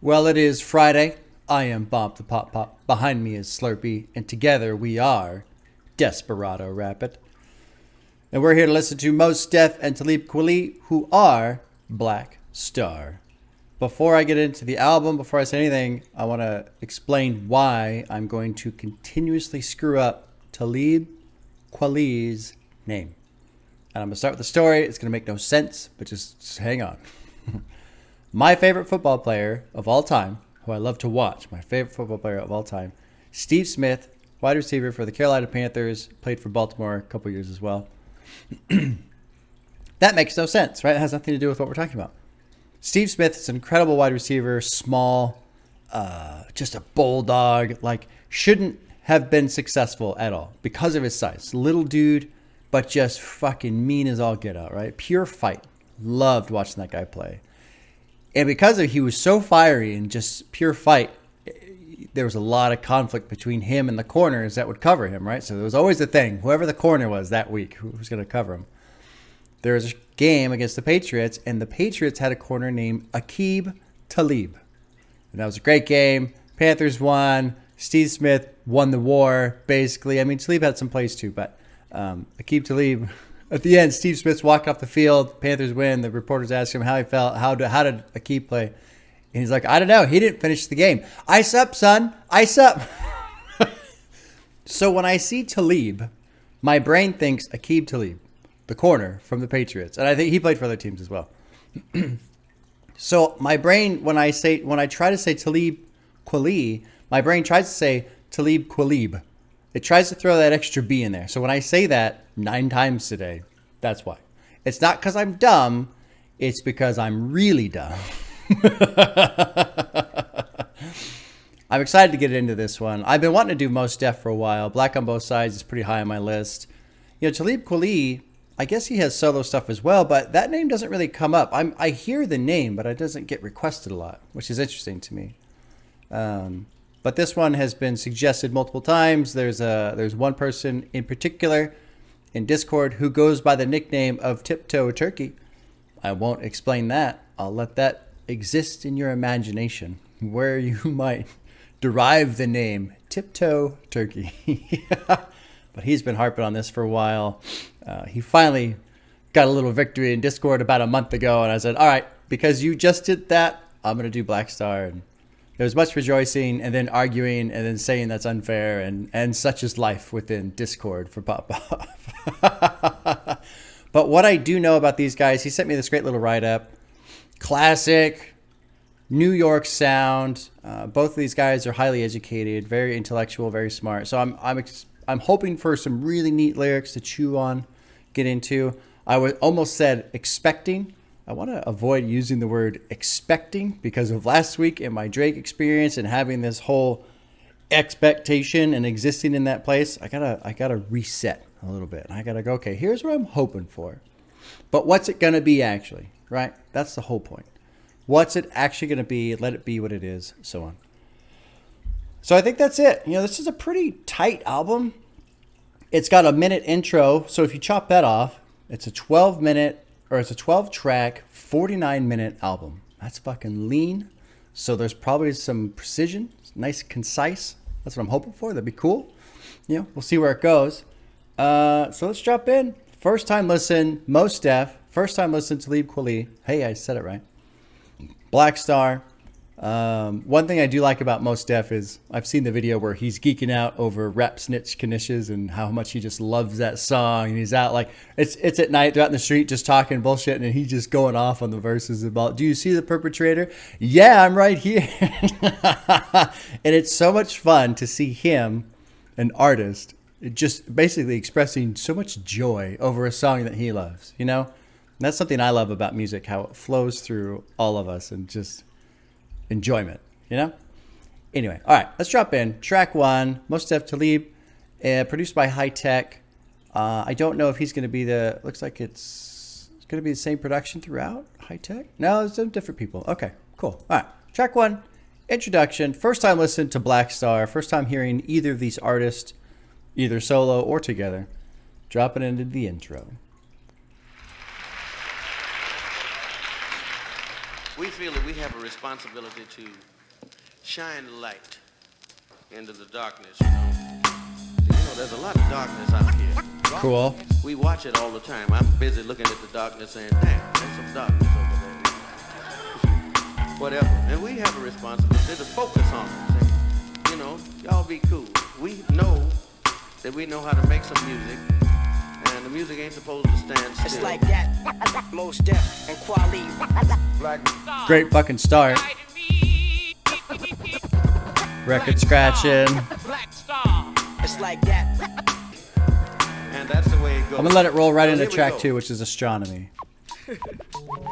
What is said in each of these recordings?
Well, it is Friday. I am Bob the Pop Pop. Behind me is Slurpee. And together we are Desperado Rapid. And we're here to listen to Mos Def and Talib Kweli, who are Black Star. Before I get into the album, before I say anything, I want to explain why I'm going to continuously screw up Talib Kweli's name. And I'm going to start with the story. It's going to make no sense, but just hang on. My favorite football player of all time, who I love to watch, my favorite football player of all time, Steve Smith, wide receiver for the Carolina Panthers, played for Baltimore a couple years as well. That makes no sense, right? It has nothing to do with what we're talking about. Steve Smith is an incredible wide receiver, small, just a bulldog, like shouldn't have been successful at all because of his size. Little dude, but just fucking mean as all get out, right? Pure fight. Loved watching that guy play. And because he was so fiery and just pure fight, there was a lot of conflict between him and the corners that would cover him, right? So there was always a thing. Whoever the corner was that week, who was going to cover him. There was a game against the Patriots, and the Patriots had a corner named Aqib Talib. And that was a great game. Panthers won. Steve Smith won the war, basically. I mean, Talib had some plays too, but Aqib Talib... At the end, Steve Smith's walking off the field. Panthers win. The reporters ask him how he felt. How did Aqib play? And he's like, I don't know. He didn't finish the game. Ice up, son. Ice up. So when I see Talib, my brain thinks Aqib Talib, the corner from the Patriots. And I think he played for other teams as well. So my brain, when I try to say Talib Kweli, my brain tries to say Talib Kweli. It tries to throw that extra B in there. So when I say that 9 times today, that's why. It's not because I'm dumb. It's because I'm really dumb. I'm excited to get into this one. I've been wanting to do Mos Def for a while. Black on Both Sides is pretty high on my list. You know, Talib Kweli, I guess he has solo stuff as well, but that name doesn't really come up. I hear the name, but it doesn't get requested a lot, which is interesting to me. But this one has been suggested multiple times. There's one person in particular in Discord who goes by the nickname of Tiptoe Turkey. I won't explain that. I'll let that exist in your imagination, where you might derive the name Tiptoe Turkey. But he's been harping on this for a while. He finally got a little victory in Discord about a month ago, and I said, all right, because you just did that, I'm going to do Black Star. And there was much rejoicing and then arguing and then saying that's unfair, and such is life within Discord for Pop Pop. But what I do know about these guys, he sent me this great little write-up. Classic, New York sound. Both of these guys are highly educated, very intellectual, very smart. So I'm hoping for some really neat lyrics to chew on, get into. I would almost said expecting. I want to avoid using the word expecting because of last week and my Drake experience and having this whole expectation and existing in that place. I gotta reset a little bit. I gotta go, okay, here's what I'm hoping for. But what's it gonna be actually, right? That's the whole point. What's it actually gonna be? Let it be what it is, so on. So I think that's it. You know, this is a pretty tight album. It's got a minute intro. So if you chop that off, it's a 12-track, 49-minute album. That's fucking lean. So there's probably some precision. Nice, concise. That's what I'm hoping for. That'd be cool. You know, we'll see where it goes. So let's drop in. First time listen, Mos Def. First time listen, Talib Kweli. Hey, I said it right. Black Star. One thing I do like about Mos Def is I've seen the video where he's geeking out over Rap Snitch Knishes and how much he just loves that song. And he's out like, it's at night, they're out in the street just talking bullshit, and he's just going off on the verses about, do you see the perpetrator? Yeah, I'm right here. And it's so much fun to see him, an artist, just basically expressing so much joy over a song that he loves, you know? And that's something I love about music, how it flows through all of us and just enjoyment, you know? Anyway, all right, let's drop in. Track 1, Mos Def Talib, produced by High Tech. I don't know if he's going to be looks like it's going to be the same production throughout High Tech. No, it's some different people. Okay, cool. All right, track 1, introduction. First time listening to Black Star. First time hearing either of these artists, either solo or together. Dropping into the intro. We feel that we have a responsibility to shine light into the darkness, you know. There's a lot of darkness out here. Cool. We watch it all the time. I'm busy looking at the darkness saying, damn, there's some darkness over there. Whatever. And we have a responsibility to focus on it. Say, y'all be cool. We know that we know how to make some music, and the music ain't supposed to stand still. It's like that. Most deaf and quality. Great fucking start. Record scratching. It's like that. And that's the way it goes. I'm gonna let it roll right into track 2, which is Astronomy.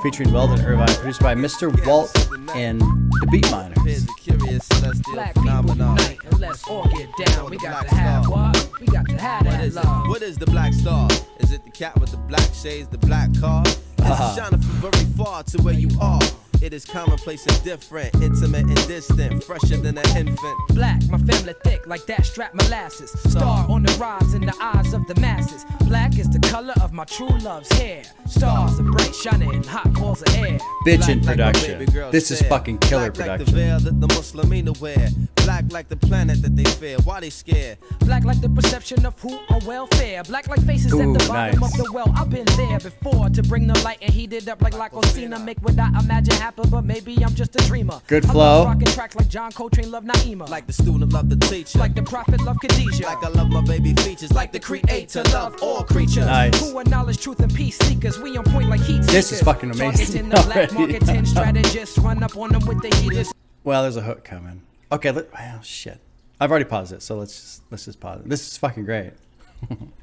Featuring Weldon Irvine, produced by Mr. Walt and the Beat Miners. Here's the curious celestial Black people phenomenon. unite and let's all get down. We got to have what? We got to have that love. What is the black star? Is it the cat with the black shades, the black car? Is it shining from very far to where you are? It is commonplace and different, intimate and distant, fresher than an infant. Black, my family thick like that strap molasses. Star on the rise in the eyes of the masses. Black is the color of my true love's hair. Stars are bright, shining in hot balls of air. Bitchin' production. This is fucking killer Black like the production. veil that the Muslimina wear. Black like the planet that they fear. Why they scared? Black like the perception of who on welfare. Black like faces Ooh, at the bottom nice. of the well. I've been there before to bring the light and heat it up like Lacostina. Make what I imagine happen, but maybe I'm just a dreamer. Good I flow. love rocking tracks like John Coltrane love Naima. Like the student love the teacher. Like the prophet love Khadijah. Like I love my baby features. Like the creator love all creatures. Nice. Who are knowledge, truth, and peace seekers. We on point like heat seekers. This is fucking amazing Targeting the black already. market, 10 strategists run up on them with the heaters. Well, there's a hook coming. Okay, well, shit. I've already paused it, so let's just pause it. This is fucking great.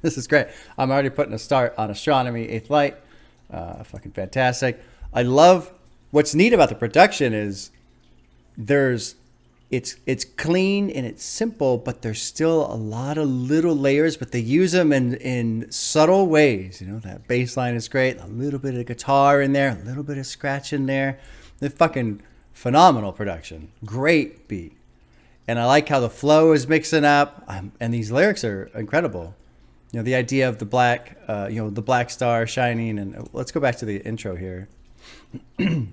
This is great. I'm already putting a start on Astronomy, 8th Light. Fucking fantastic. I love what's neat about the production is it's clean and it's simple, but there's still a lot of little layers, but they use them in subtle ways. That bass line is great. A little bit of guitar in there, a little bit of scratch in there. The fucking phenomenal production. Great beat. And I like how the flow is mixing up, and these lyrics are incredible. The idea of the black, the black star shining, and let's go back to the intro here. The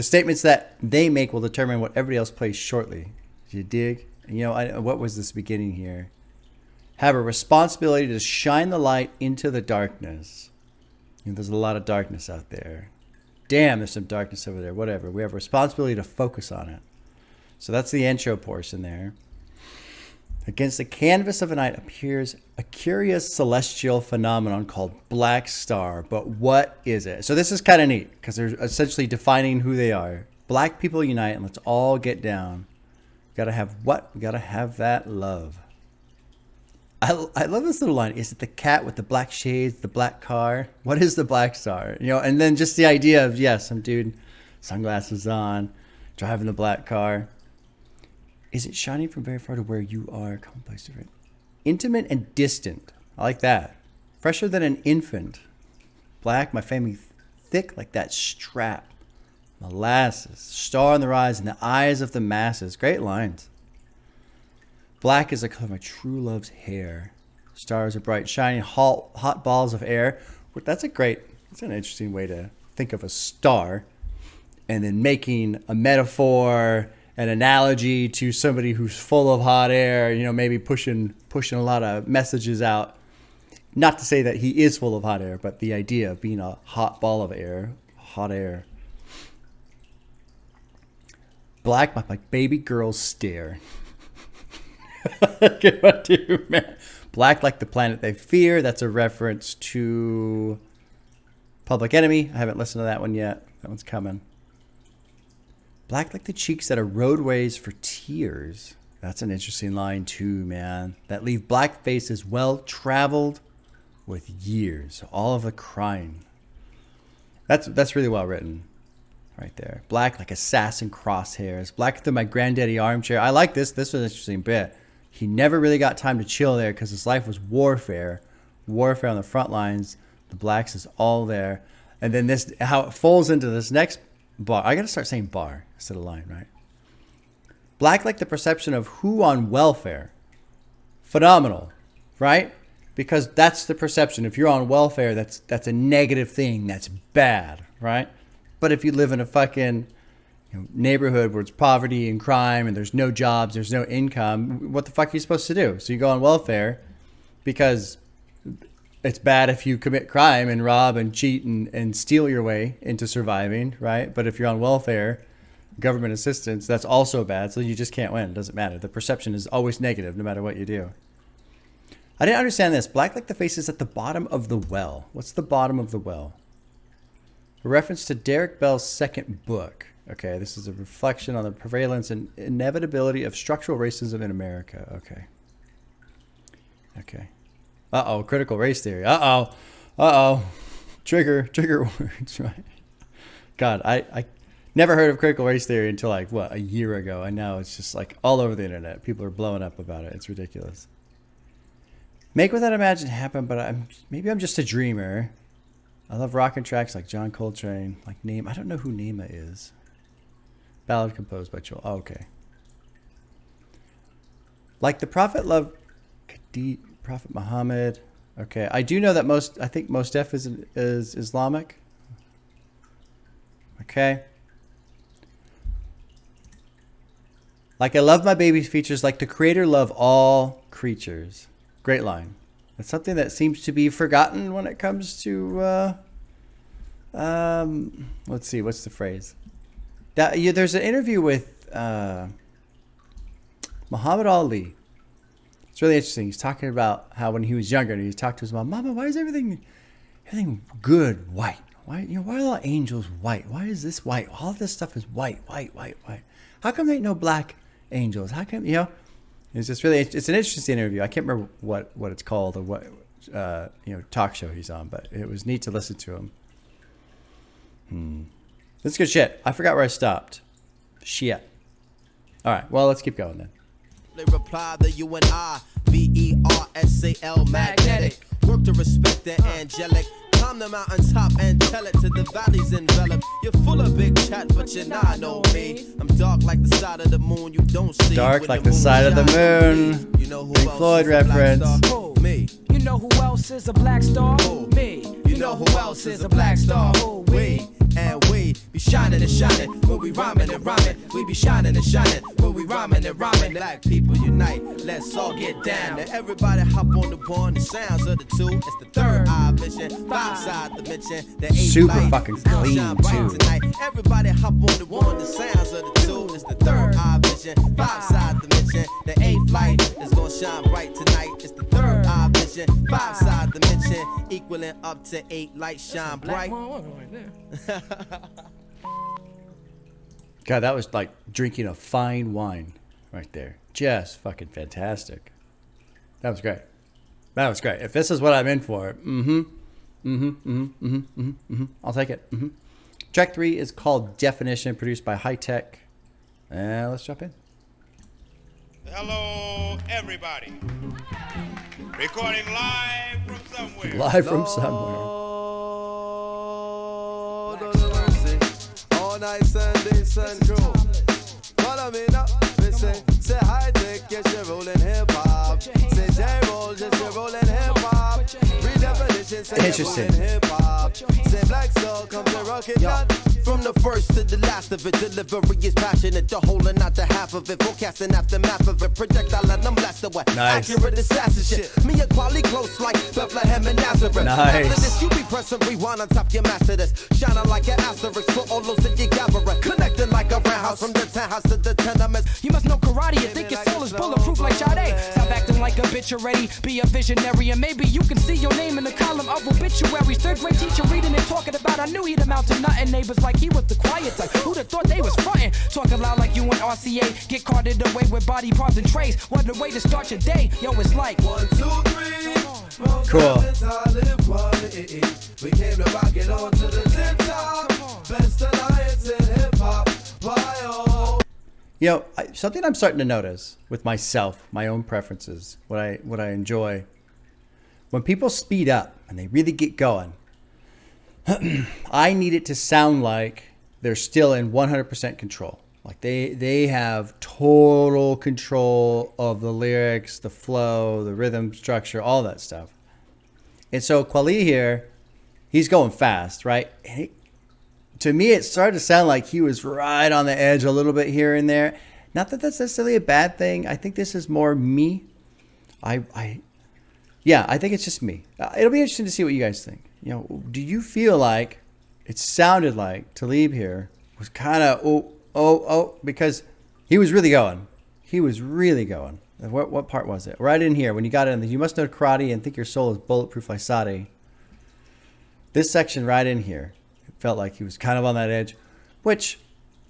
statements that they make will determine what everybody else plays shortly. Do you dig? What was this beginning here? Have a responsibility to shine the light into the darkness. There's a lot of darkness out there. Damn, there's some darkness over there. Whatever. We have a responsibility to focus on it. So that's the intro portion there. Against the canvas of a night appears a curious celestial phenomenon called black star. But what is it? So this is kind of neat because they're essentially defining who they are. Black people unite and let's all get down. Gotta have what? We gotta have that love. I love this little line. Is it the cat with the black shades, the black car? What is the black star? And then just the idea of, some dude, sunglasses on, driving the black car. Is it shining from very far to where you are? Commonplace different. Intimate and distant. I like that. Fresher than an infant. Black, my family thick like that strap. Molasses. Star on the rise in the eyes of the masses. Great lines. Black is the color of my true love's hair. Stars are bright, shining, hot balls of air. That's an interesting way to think of a star. And then making a metaphor, an analogy to somebody who's full of hot air, maybe pushing a lot of messages out. Not to say that he is full of hot air, but the idea of being a hot ball of air, hot air. Black, my baby girls stare. Dude, man. Black like the planet they fear. That's a reference to Public Enemy. I haven't listened to that one yet. That one's coming. Black like the cheeks that are roadways for tears. That's an interesting line too, man. That leave black faces well traveled with years. All of the crying. That's really well written. Right there. Black like assassin crosshairs. Black than my granddaddy armchair. I like this. This was an interesting bit. He never really got time to chill there because his life was warfare. Warfare on the front lines. The blacks is all there. And then this, how it falls into this next bar. I got to start saying bar instead of line, right? Black like the perception of who on welfare. Phenomenal, right? Because that's the perception. If you're on welfare, that's a negative thing. That's bad, right? But if you live in a fucking, neighborhood where it's poverty and crime and there's no jobs, there's no income, what the fuck are you supposed to do? So you go on welfare because it's bad if you commit crime and rob and cheat and steal your way into surviving, right? But if you're on welfare, government assistance, that's also bad. So you just can't win. It doesn't matter. The perception is always negative no matter what you do. I didn't understand this. Black like the faces at the bottom of the well. What's the bottom of the well? A reference to Derek Bell's second book. Okay, this is a reflection on the prevalence and inevitability of structural racism in America. Okay. Okay. Uh-oh, critical race theory. Uh-oh. Uh-oh. Trigger words, right? God, I never heard of critical race theory until like, what, a year ago. And now it's just like all over the internet. People are blowing up about it. It's ridiculous. Make Without Imagine happen, but maybe I'm just a dreamer. I love rockin' tracks like John Coltrane, like Name. I don't know who Nema is. Ballad composed by Joel. Oh, okay. Like the Prophet loved Prophet Muhammad. Okay, I do know that I think Mos Def is Islamic. Okay. Like I love my baby's features, like the creator love all creatures. Great line. It's something that seems to be forgotten when it comes to let's see, what's the phrase? There's an interview with Muhammad Ali. It's really interesting. He's talking about how when he was younger, and he talked to his mom, "Mama, why is everything good white? Why are all angels white? Why is this white? All of this stuff is white. How come there ain't no black angels? How come, it's just really, it's an interesting interview. I can't remember what it's called or what talk show he's on, but it was neat to listen to him. That's good shit. I forgot where I stopped. Shit. All right. Well, let's keep going then. They reply the UNIVERSAL magnetic. Work to respect the angelic. Climb the mountaintop and tell it to the valleys enveloped. You're full of big chat, but you're not know me. I'm dark like the side of the moon. You don't see. Dark like the side of the moon. You know who Pink else Floyd is a black reference. star? Oh, me. You know who else is a black star? Me. You know who else is a black star? We. And we be shining and shining when we rhyming and rhyming. We be shining and shining when we rhyming and rhyming. Black people unite, let's all get down. Now everybody hop on the one, the sounds of the two. It's the third eye vision, five side dimension. The eighth Super light fucking is gonna clean, shine bright too. tonight. Everybody hop on the one, the sounds of the two. It's the third eye vision, five side dimension. The eighth light is gonna shine bright tonight. It's the third eye vision, five side dimension, equaling up to 8 lights shine bright. God, that was like drinking a fine wine right there. Just fucking fantastic. That was great. If this is what I'm in for, I'll take it. Track 3 is called Definition, produced by High Tech. Let's jump in. Hello, everybody. Recording live from somewhere. Live from somewhere. All night Sunday, sun crew. Follow me now, listen. Say high tech, yes, you're rolling hip hop. Say J-roll, yes, you're rolling hip hop. Redefinition, say you're rolling hip hop. Say black soul, come to rock it down. From the first to the last of it, delivery is passionate. The whole and not the half of it. Forecasting aftermath of it. Projectile and I'm blast away. Nice. Accurate assassin shit. Me and quality close like Bethlehem and Nazareth. Nice. After this, you be pressing rewind on top your master this. Shining like an asterisk for all those that you gather. Connecting like a roundhouse from the townhouse to the tenements. You must know karate, you think your soul is bulletproof like Sade. Stop acting like a bitch already, be a visionary. And maybe you can see your name in the column of obituaries. Third grade teacher reading and talking about, I knew he'd amount to nothing. Neighbors like he was the quiet type. Who'd have thought they was frontin'? Talking loud like you and RCA. Get carted away with body parts and trays. What a way to start your day. Yo, it's like 1, 2, 3. Cool. We came to rock it on to the tip top. Best alliance in hip hop. Something I'm starting to notice with myself, my own preferences, what I enjoy. When people speed up and they really get going, I need it to sound like they're still in 100% control. Like they have total control of the lyrics, the flow, the rhythm structure, all that stuff. And so Kweli here, he's going fast, right? And to me, it started to sound like he was right on the edge a little bit here and there. Not that that's necessarily a bad thing. I think this is more me. Yeah, I think it's just me. It'll be interesting to see what you guys think. You know, do you feel like it sounded like Talib here was kind of because he was really going. He was really going. What part was it? Right in here when you got in. You must know karate and think your soul is bulletproof like Sade. This section right in here, it felt like he was kind of on that edge, which,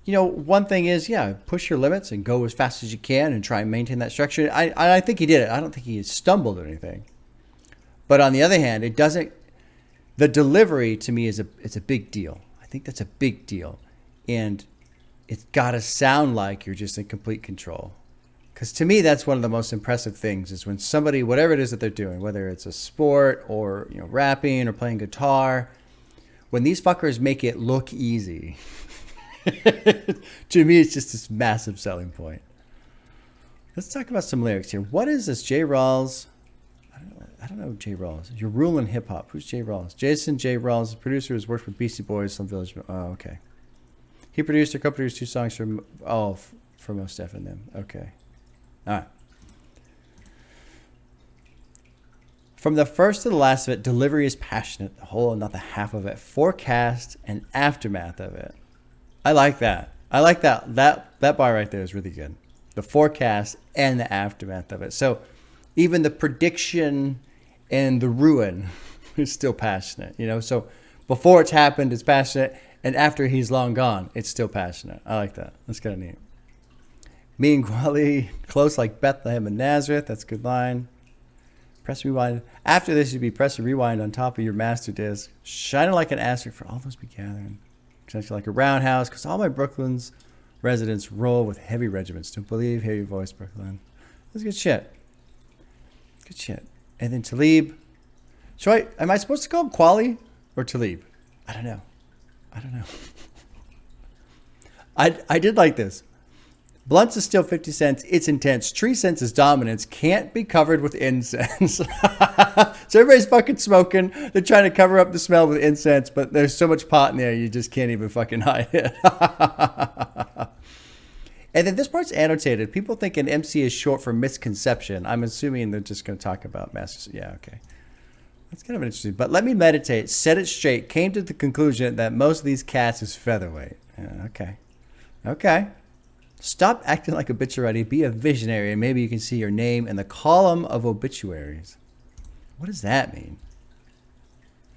you know, one thing is, yeah, push your limits and go as fast as you can and try and maintain that structure. I think he did it. I don't think he stumbled or anything. But on the other hand, it doesn't. The delivery to me is a big deal. I think that's a big deal, and it's got to sound like you're just in complete control. Because to me, that's one of the most impressive things is when somebody, whatever it is that they're doing, whether it's a sport or, you know, rapping or playing guitar, when these fuckers make it look easy, to me, it's just this massive selling point. Let's talk about some lyrics here. What is this? J. Rawls. I don't know J. Rawls. You're ruling hip hop. Who's J. Rawls? Jason J. Rawls, the producer, has worked with Beastie Boys, Some Village. Oh, okay. He produced or co-produced 2 songs for Mos Def and them. Okay. All right. From the first to the last of it, delivery is passionate. The whole, not the half of it. Forecast and aftermath of it. I like that. I like that. That bar right there is really good. The forecast and the aftermath of it. So even the prediction and the ruin is still passionate. You know, so before it's happened, it's passionate, and after he's long gone, it's still passionate. I like that. That's kind of neat. Me and Gwali, close like Bethlehem and Nazareth. That's a good line. Press rewind. After this, you'd be press rewind on top of your master disc. Shining like an asterisk for all those be gathering. Essentially like a roundhouse, because all my Brooklyn's residents roll with heavy regiments. Don't believe, hear your voice, Brooklyn. That's good shit. Good shit. And then Talib. Am I supposed to call him Quali or Talib? I don't know. I did like this. Blunts is still 50 cents. It's intense. Tree sense is dominance. Can't be covered with incense. So everybody's fucking smoking. They're trying to cover up the smell with incense, but there's so much pot in there you just can't even fucking hide it. And then this part's annotated. People think an MC is short for misconception. I'm assuming they're just going to talk about masters. Yeah, okay. That's kind of interesting. But let me meditate. Set it straight. Came to the conclusion that most of these cats is featherweight. Yeah, okay. Stop acting like a bitch already. Be a visionary, and maybe you can see your name in the column of obituaries. What does that mean?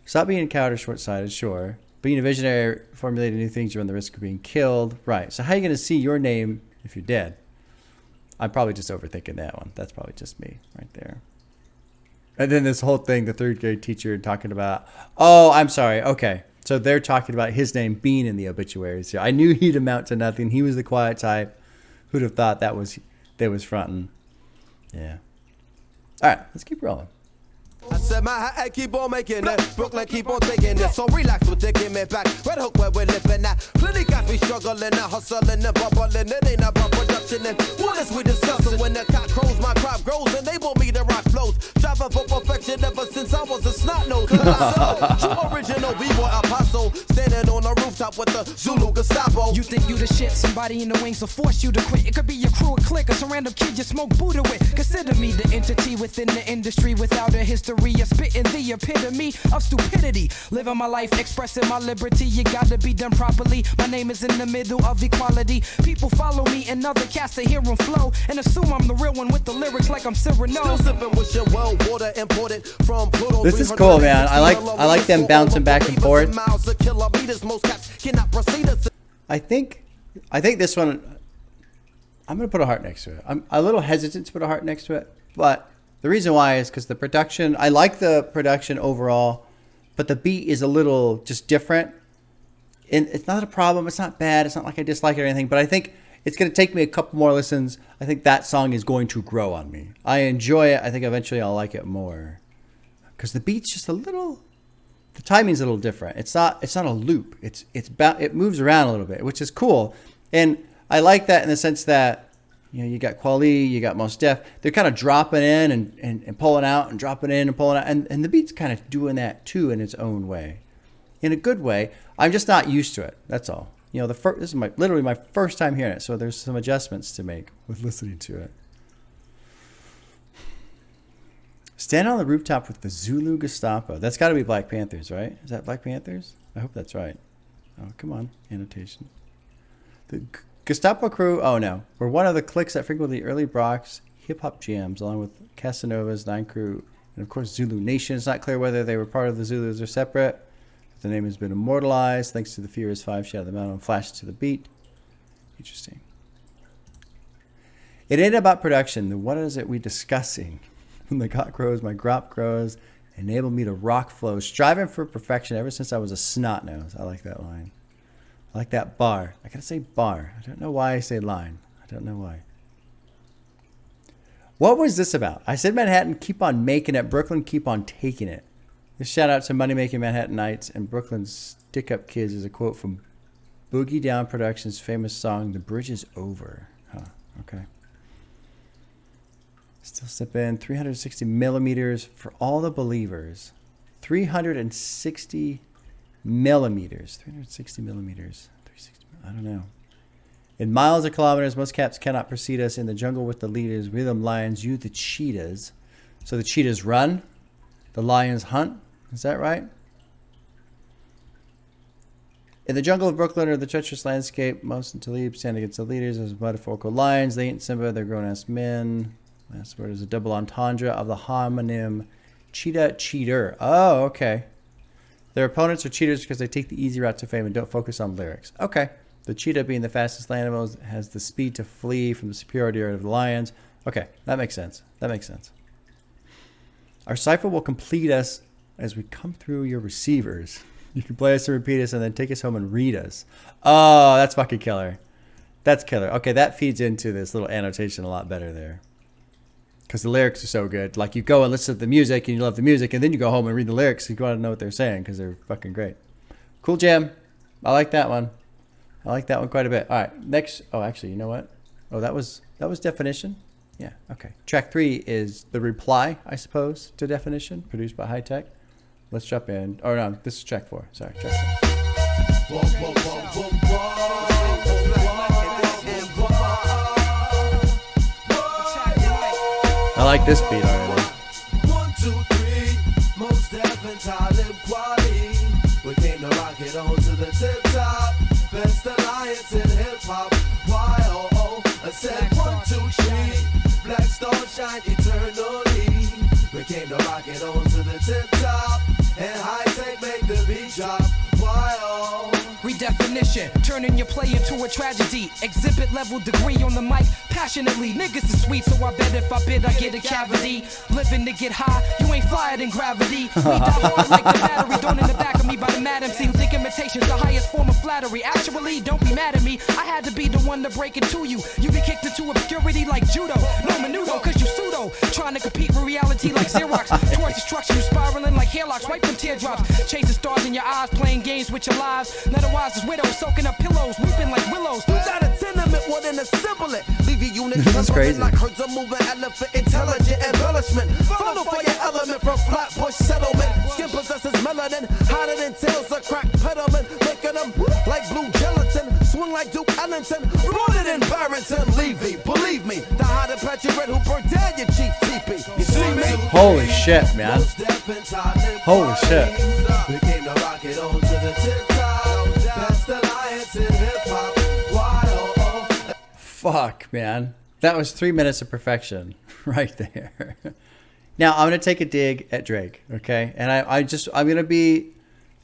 Stop being a coward or short-sighted, sure. Being a visionary, formulating new things, you run the risk of being killed. Right. So how are you going to see your name if you're dead? I'm probably just overthinking that one. That's probably just me right there. And then this whole thing, the 3rd grade teacher talking about, oh, I'm sorry. Okay. So they're talking about his name being in the obituaries. So I knew he'd amount to nothing. He was the quiet type. Who'd have thought they was fronting? Yeah. All right, let's keep rolling. I said my hat keep on making it. Brooklyn keep on taking it. So relax with the give me back. Red Hook where we're living at. Plenty got me struggling and hustling and bubbling. It ain't about production and what is we discussing? When the cock crows, my crop grows and they want me to rock flows. Striving for perfection ever since I was a snot nose. True original B-boy apostle. Standing on the rooftop with the Zulu Gestapo. You think you the shit, somebody in the wings will force you to quit. It could be your crew or clique or some random kid you smoke Buddha with. Consider me the entity within the industry without a history. You're spitting the epitome of stupidity. Living my life, expressing my liberty. You gotta be done properly. My name is in the middle of equality. People follow me and other cats to hear them flow and assume I'm the real one with the lyrics like I'm Cyrano. Still sipping with your well water imported from Pluto. This is cool, man. I like them bouncing back and forth. I think this one, I'm gonna put a heart next to it. I'm a little hesitant to put a heart next to it, but the reason why is because the production, I like the production overall, but the beat is a little just different. And it's not a problem. It's not bad. It's not like I dislike it or anything, but I think it's going to take me a couple more listens. I think that song is going to grow on me. I enjoy it. I think eventually I'll like it more because the beat's just a little, the timing's a little different. It's not a loop. It moves around a little bit, which is cool. And I like that in the sense that, you know, you got Quali, you got Mos Def. They're kind of dropping in and pulling out and dropping in and pulling out. And the beat's kind of doing that too in its own way. In a good way. I'm just not used to it. That's all. You know, this is literally my first time hearing it, so there's some adjustments to make with listening to it. Stand on the rooftop with the Zulu Gestapo. That's got to be Black Panthers, right? Is that Black Panthers? I hope that's right. Oh, come on. Annotation. The Gestapo crew, oh no, were one of the cliques that frequently early Brock's hip-hop jams, along with Casanova's Nine Crew, and of course Zulu Nation. It's not clear whether they were part of the Zulus or separate. The name has been immortalized thanks to the Furious Five Shadow of the Mountain and Flash to the Beat. Interesting. It ain't about production. Then what is it we discussing? When the cock grows, my grop grows. Enable me to rock flow. Striving for perfection ever since I was a snot nose. I like that line. I like that bar. I gotta say bar. I don't know why I say line. I don't know why. What was this about? I said Manhattan, keep on making it. Brooklyn, keep on taking it. This shout out to Money Making Manhattanites and Brooklyn's Stick Up Kids is a quote from Boogie Down Productions' famous song, The Bridge is Over. Huh, okay. Still step in 360 millimeters for all the believers. 360 millimeters. 360 millimeters. 360, I don't know. In miles or kilometers, most caps cannot precede us. In the jungle with the leaders, we them lions, you the cheetahs. So the cheetahs run, the lions hunt. Is that right? In the jungle of Brooklyn or the treacherous landscape, most in Talib stand against the leaders as metaphorical lions. They ain't Simba, they're grown-ass men. Last word is a double entendre of the homonym cheetah, cheater. Oh, okay. Their opponents are cheaters because they take the easy route to fame and don't focus on lyrics. Okay. The cheetah, being the fastest animal, has the speed to flee from the superiority of the lions. Okay, that makes sense. That makes sense. Our cipher will complete us as we come through your receivers. You can play us and repeat us and then take us home and read us. Oh, that's fucking killer. That's killer. Okay, that feeds into this little annotation a lot better there. Because the lyrics are so good. Like, you go and listen to the music and you love the music, and then you go home and read the lyrics. You want to know what they're saying because they're fucking great. Cool jam. I like that one. I like that one quite a bit. All right, next. Oh, actually, you know what? Oh, that was Definition? Yeah, okay. Track 3 is The Reply, I suppose, to Definition, produced by High Tech. Let's jump in. Oh, no, this is track 4. Sorry, track 4. I like this beat already. 1, 2, 3, most definitely Talib Kweli. We came to rock it on to the tip top. Best alliance in hip hop. Y-O-O. I said 1, 2, 3. Black star shine eternally. We came to rock it on to the tip top. And High Tech make the beat drop. Y-O. Redefinition, turning your play into a tragedy. Exhibit level degree on the mic, passionately. Niggas is sweet, so I bet if I bid, I get a cavity. Living to get high, you ain't flyer than gravity. We die hard like the battery, thrown in the back of me by the mad MC who think imitation's the highest form of flattery. Actually, don't be mad at me, I had to be the one to break it to you. You be kicked into obscurity like judo. No menudo, cause you pseudo. Trying to compete with reality like Xerox. Towards destruction, you spiraling like hairlocks. Wipe them teardrops. Chase the stars in your eyes, playing games with your lives. Otherwise, it's widows soaking up pillows, weeping like willows. You got a tenement, more than a symbol it. Leave your unit This is crazy. like herds of moving elephant, intelligent embellishment. Follow for your element from Flatbush settlement. Skin possesses melanin, hotter than tails of crack peddling, making them like blue gelatin. Swing like Duke Ellington, rooted in Barrington. Levy, believe me, the hot Apache red who burned down your cheap teepee. You see me? Holy shit, man. Holy shit. We came to rock it on to the tip top. Best alliance in hip hop. Y-O-O. Fuck, man. That was 3 minutes of perfection right there. Now, I'm going to take a dig at Drake, okay? And I'm going to be,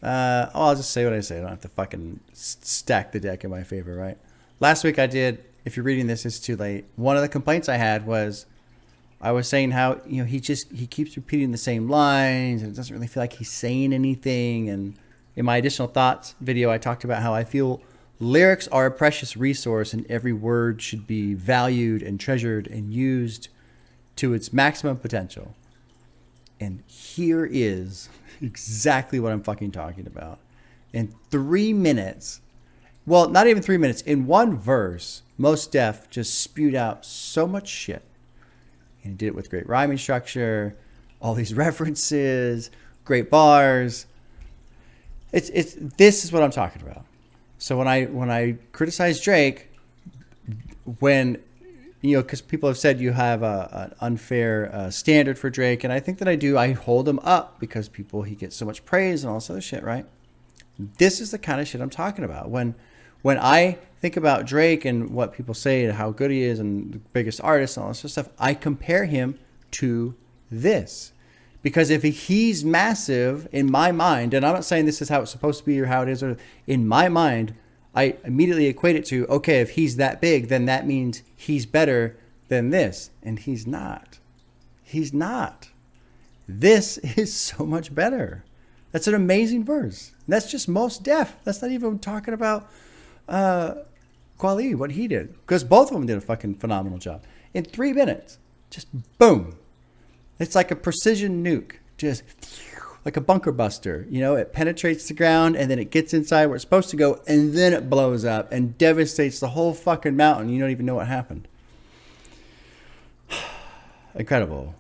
I'll just say what I say. I don't have to fucking stack the deck in my favor, right? Last week I did, if you're reading this, it's too late. One of the complaints I had was, I was saying how, you know, he keeps repeating the same lines and it doesn't really feel like he's saying anything. And in my additional thoughts video, I talked about how I feel lyrics are a precious resource and every word should be valued and treasured and used to its maximum potential. And here is exactly what I'm fucking talking about. In 3 minutes, well, not even 3 minutes, in one verse, Mos Def just spewed out so much shit. And he did it with great rhyming structure, all these references, great bars. This is what I'm talking about. So when I criticize Drake, when because people have said you have an unfair standard for Drake, and I think that I do. I hold him up because he gets so much praise and all this other shit, right? This is the kind of shit I'm talking about. When I think about Drake and what people say and how good he is and the biggest artist and all this sort of stuff, I compare him to this. Because if he's massive in my mind, and I'm not saying this is how it's supposed to be or how it is, or in my mind, I immediately equate it to, okay, if he's that big, then that means he's better than this. And he's not. He's not. This is so much better. That's an amazing verse. That's just most def. That's not even talking about Kweli, what he did. Because both of them did a fucking phenomenal job. In 3 minutes, just boom. It's like a precision nuke. Just like a bunker buster. It penetrates the ground and then it gets inside where it's supposed to go and then it blows up and devastates the whole fucking mountain. You don't even know what happened. Incredible.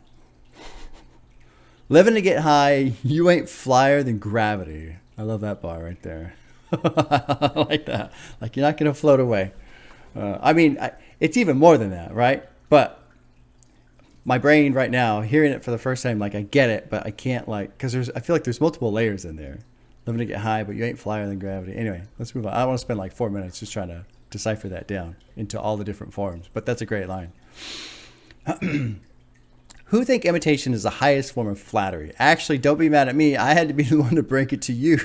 Living to get high, you ain't flyer than gravity. I love that bar right there. I like that. Like, you're not going to float away. It's even more than that, right? But my brain right now, hearing it for the first time, like, I get it, but I can't, because I feel like there's multiple layers in there. Living to get high, but you ain't flyer than gravity. Anyway, let's move on. I don't want to spend 4 minutes just trying to decipher that down into all the different forms, but that's a great line. Who think imitation is the highest form of flattery? Actually, don't be mad at me. I had to be the one to break it to you.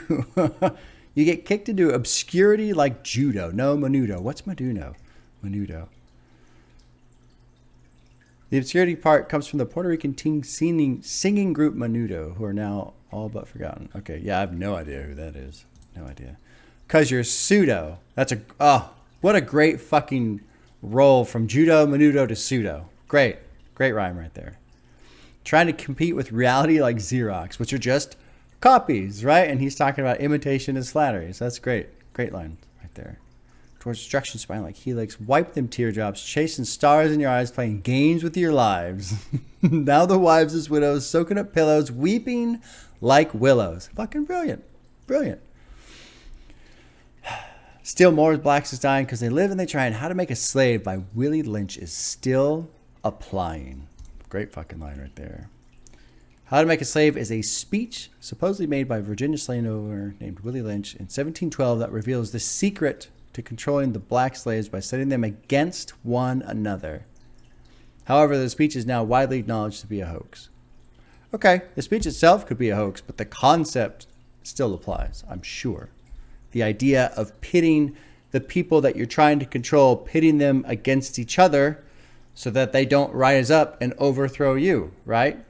You get kicked into obscurity like judo. No, menudo. What's menudo? Menudo. The obscurity part comes from the Puerto Rican teen singing group Menudo, who are now all but forgotten. Okay, yeah, I have no idea who that is. No idea. Because you're pseudo. What a great fucking roll from judo, menudo to pseudo. Great. Great rhyme right there. Trying to compete with reality like Xerox, which are just copies, right? And he's talking about imitation is flattery. So that's great. Great line right there. Towards destruction spine like helix. Wipe them teardrops. Chasing stars in your eyes. Playing games with your lives. Now the wives as widows. Soaking up pillows. Weeping like willows. Fucking brilliant. Brilliant. Still more blacks is dying because they live and they try. And How to Make a Slave by Willie Lynch is still applying. Great fucking line right there. How to Make a Slave is a speech supposedly made by Virginia slave owner named Willie Lynch in 1712 that reveals the secret to controlling the black slaves by setting them against one another. However, the speech is now widely acknowledged to be a hoax. Okay, the speech itself could be a hoax, but the concept still applies, I'm sure. The idea of pitting the people that you're trying to control, pitting them against each other so that they don't rise up and overthrow you, right?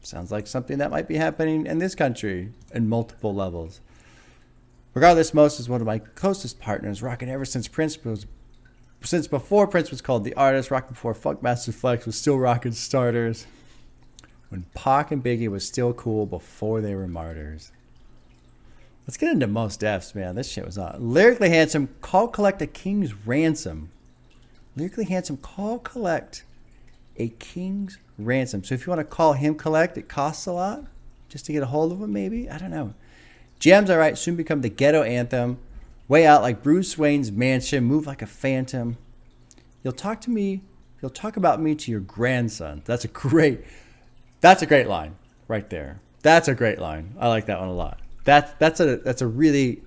Sounds like something that might be happening in this country in multiple levels. Regardless, Most is one of my closest partners, rocking ever since before Prince was called The Artist, rocking before Funkmaster Flex was still rocking starters, when Pac and Biggie was still cool before they were martyrs. Let's get into Most Defs, man. This shit was on. Lyrically handsome, call collect a king's ransom. Lyrically handsome, call collect a king's ransom. So if you want to call him collect, it costs a lot just to get a hold of him, maybe? I don't know. Gems, all right, soon become the ghetto anthem. Way out like Bruce Wayne's mansion, move like a phantom. You'll talk about me to your grandson. That's a great line right there. That's a great line. I like that one a lot. That's a really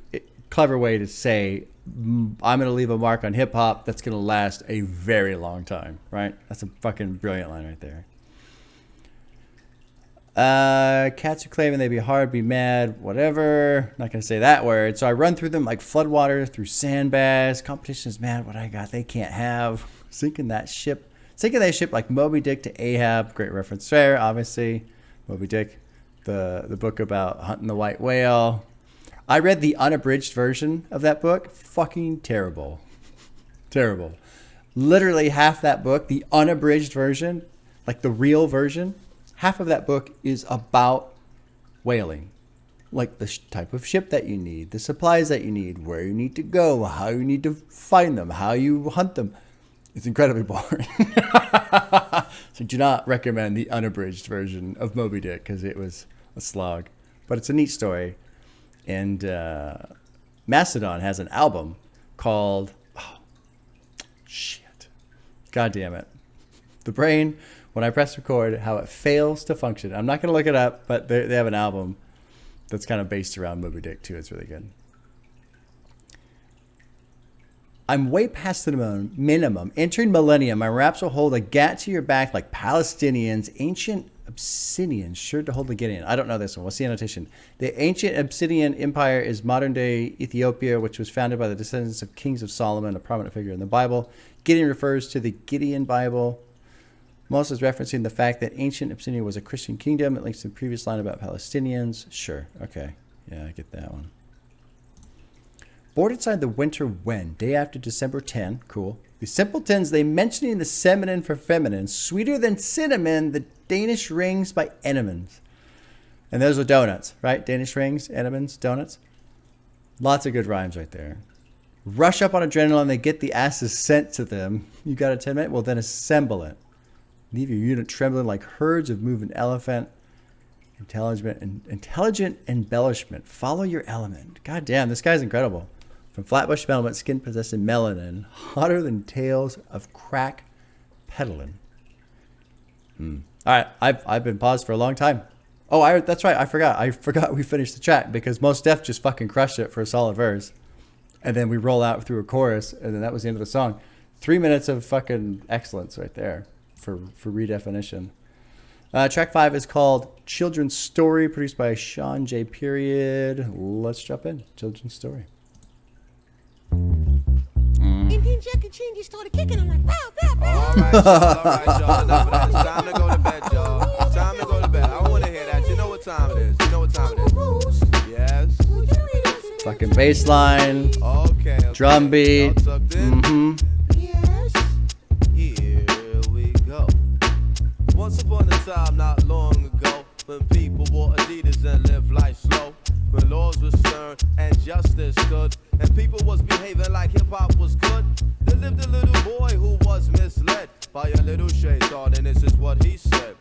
clever way to say I'm going to leave a mark on hip hop that's going to last a very long time, right? That's a fucking brilliant line right there. Cats are claiming they be hard, be mad, whatever. Not going to say that word. So I run through them like floodwater through sandbags. Competition is mad. What I got, they can't have. Sinking that ship like Moby Dick to Ahab. Great reference there, obviously. Moby Dick, the book about hunting the white whale. I read the unabridged version of that book. Fucking terrible. Terrible. Literally half that book, the unabridged version, like the real version, half of that book is about whaling. Like the type of ship that you need, the supplies that you need, where you need to go, how you need to find them, how you hunt them. It's incredibly boring. So do not recommend the unabridged version of Moby Dick because it was a slog. But it's a neat story. And Mastodon has an album called, God damn it. The brain, when I press record, how it fails to function. I'm not going to look it up, but they have an album that's kind of based around Moby Dick too. It's really good. I'm way past the minimum. Entering millennium, my raps will hold a gat to your back like Palestinians. Ancient Obsidian, sure to hold the Gideon. I don't know this one. What's the annotation? The ancient Obsidian Empire is modern-day Ethiopia, which was founded by the descendants of kings of Solomon, a prominent figure in the Bible. Gideon refers to the Gideon Bible. Moses referencing the fact that ancient Obsidian was a Christian kingdom. It links to the previous line about Palestinians. Sure. Okay. Yeah, I get that one. Bored inside the winter when? Day after December 10. Cool. The simpletons, they mentioning the feminine for feminine. Sweeter than cinnamon, the Danish rings by Enemans. And those are donuts, right? Danish rings, Enemans, donuts. Lots of good rhymes right there. Rush up on adrenaline, they get the asses sent to them. You got a 10-minute? Well, then assemble it. Leave your unit trembling like herds of moving elephant. Intelligent embellishment. Follow your element. God damn, this guy's incredible. From Flatbush Melon, skin possessing melanin, hotter than tales of crack peddling. All right, I've been paused for a long time. Oh, that's right. I forgot we finished the track because Mos Def just fucking crushed it for a solid verse, and then we roll out through a chorus, and then that was the end of the song. 3 minutes of fucking excellence right there for redefinition. Track 5 is called Children's Story, produced by Sean J. Period. Let's jump in. Children's Story. And then Jack and Chingy started kicking. I'm like, wow, wow, wow. All right, y'all. Enough of that. It's time to go to bed, y'all. It's time to go to bed. I want to hear that. You know what time it is. You know what time it is. Yes. Fucking bass line. Okay. Drum beat. Y'all tucked in? Mm-hmm. Yes. Here we go. Once upon a time, not long ago, when people wore Adidas and lived life slow, when laws were stern and justice stood, and people was behaving like hip-hop was good, there lived a little boy who was misled by a little shaitan, and this is what he said.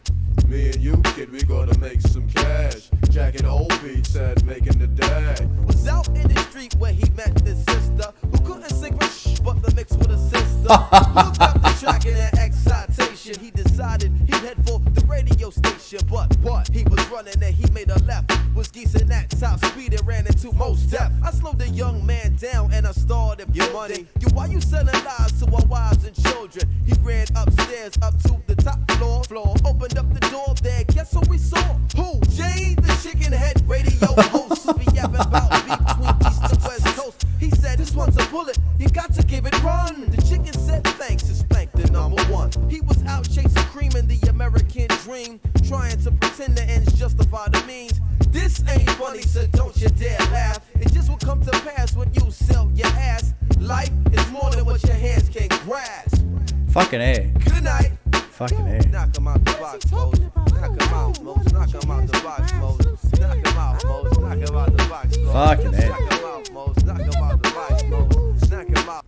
Me and you, kid, we gonna make some cash. Jacking old beats and making the dash. Was out in the street where he met this sister who couldn't sing for but the mix with a sister. Looked up the track in an excitation. He decided he'd head for the radio station, but what? He was running and he made a left. Was geesing that top speed and ran into Mos Def. I slowed the young man down and I started your money. You, why you selling lies to our wives and children? He ran upstairs up to the top floor. Opened up the door there. Guess who we saw? Who? Jay, the chicken head radio host. Who be yapping about beat between east and west coast. He said, this one's a bullet. You got to give it run. The chicken said thanks and spanked the number one. He was out chasing cream in the American dream, trying to pretend the ends justify the means. This ain't funny, so don't you dare laugh. It just will come to pass when you sell your ass. Life is more than what your hands can grasp. Fucking A. Good night. Fucking A. Knock him out the box, Moses. Knock him out, Moses. Knock him out the box, Moses. Knock him out, Moses. Knock him out the box, Moses. Fucking A. Knock him out, Moses. Knock him out the box, Moses. Knock him out.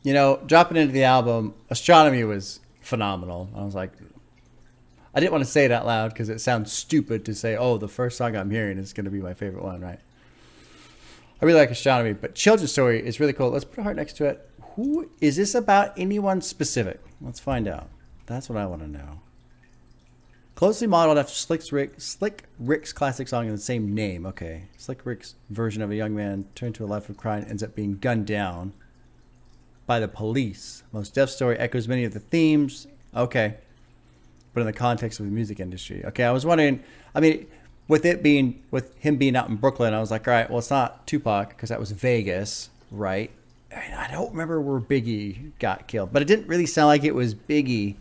You know, dropping into the album, Astronomy was phenomenal. I was like, I didn't want to say it out loud because it sounds stupid to say, oh, the first song I'm hearing is going to be my favorite one, right? I really like Astronomy, but Children's Story is really cool. Let's put a heart next to it. Who is this about? Anyone specific? Let's find out. That's what I want to know. Closely modeled after Slick Rick's classic song in the same name. Okay. Slick Rick's version of a young man turned to a life of crime ends up being gunned down by the police. Mos Def's story echoes many of the themes. Okay. But in the context of the music industry. Okay, I was wondering, I mean, with him being out in Brooklyn, I was like, all right, well, it's not Tupac because that was Vegas, right? I don't remember where Biggie got killed, but it didn't really sound like it was Biggie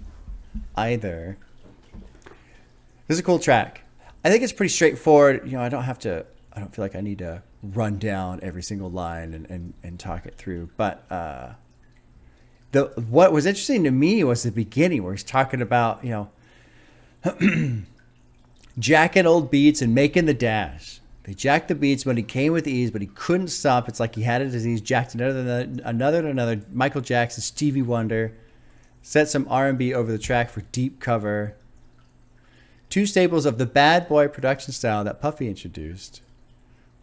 either. This is a cool track. I think it's pretty straightforward. You know, I don't feel like I need to run down every single line and talk it through. But what was interesting to me was the beginning where he's talking about, you know, jacking old beats and making the dash. They jacked the beats when he came with ease, but he couldn't stop. It's like he had a disease, jacked another. Michael Jackson, Stevie Wonder, set some R&B over the track for deep cover. Two staples of the bad boy production style that Puffy introduced.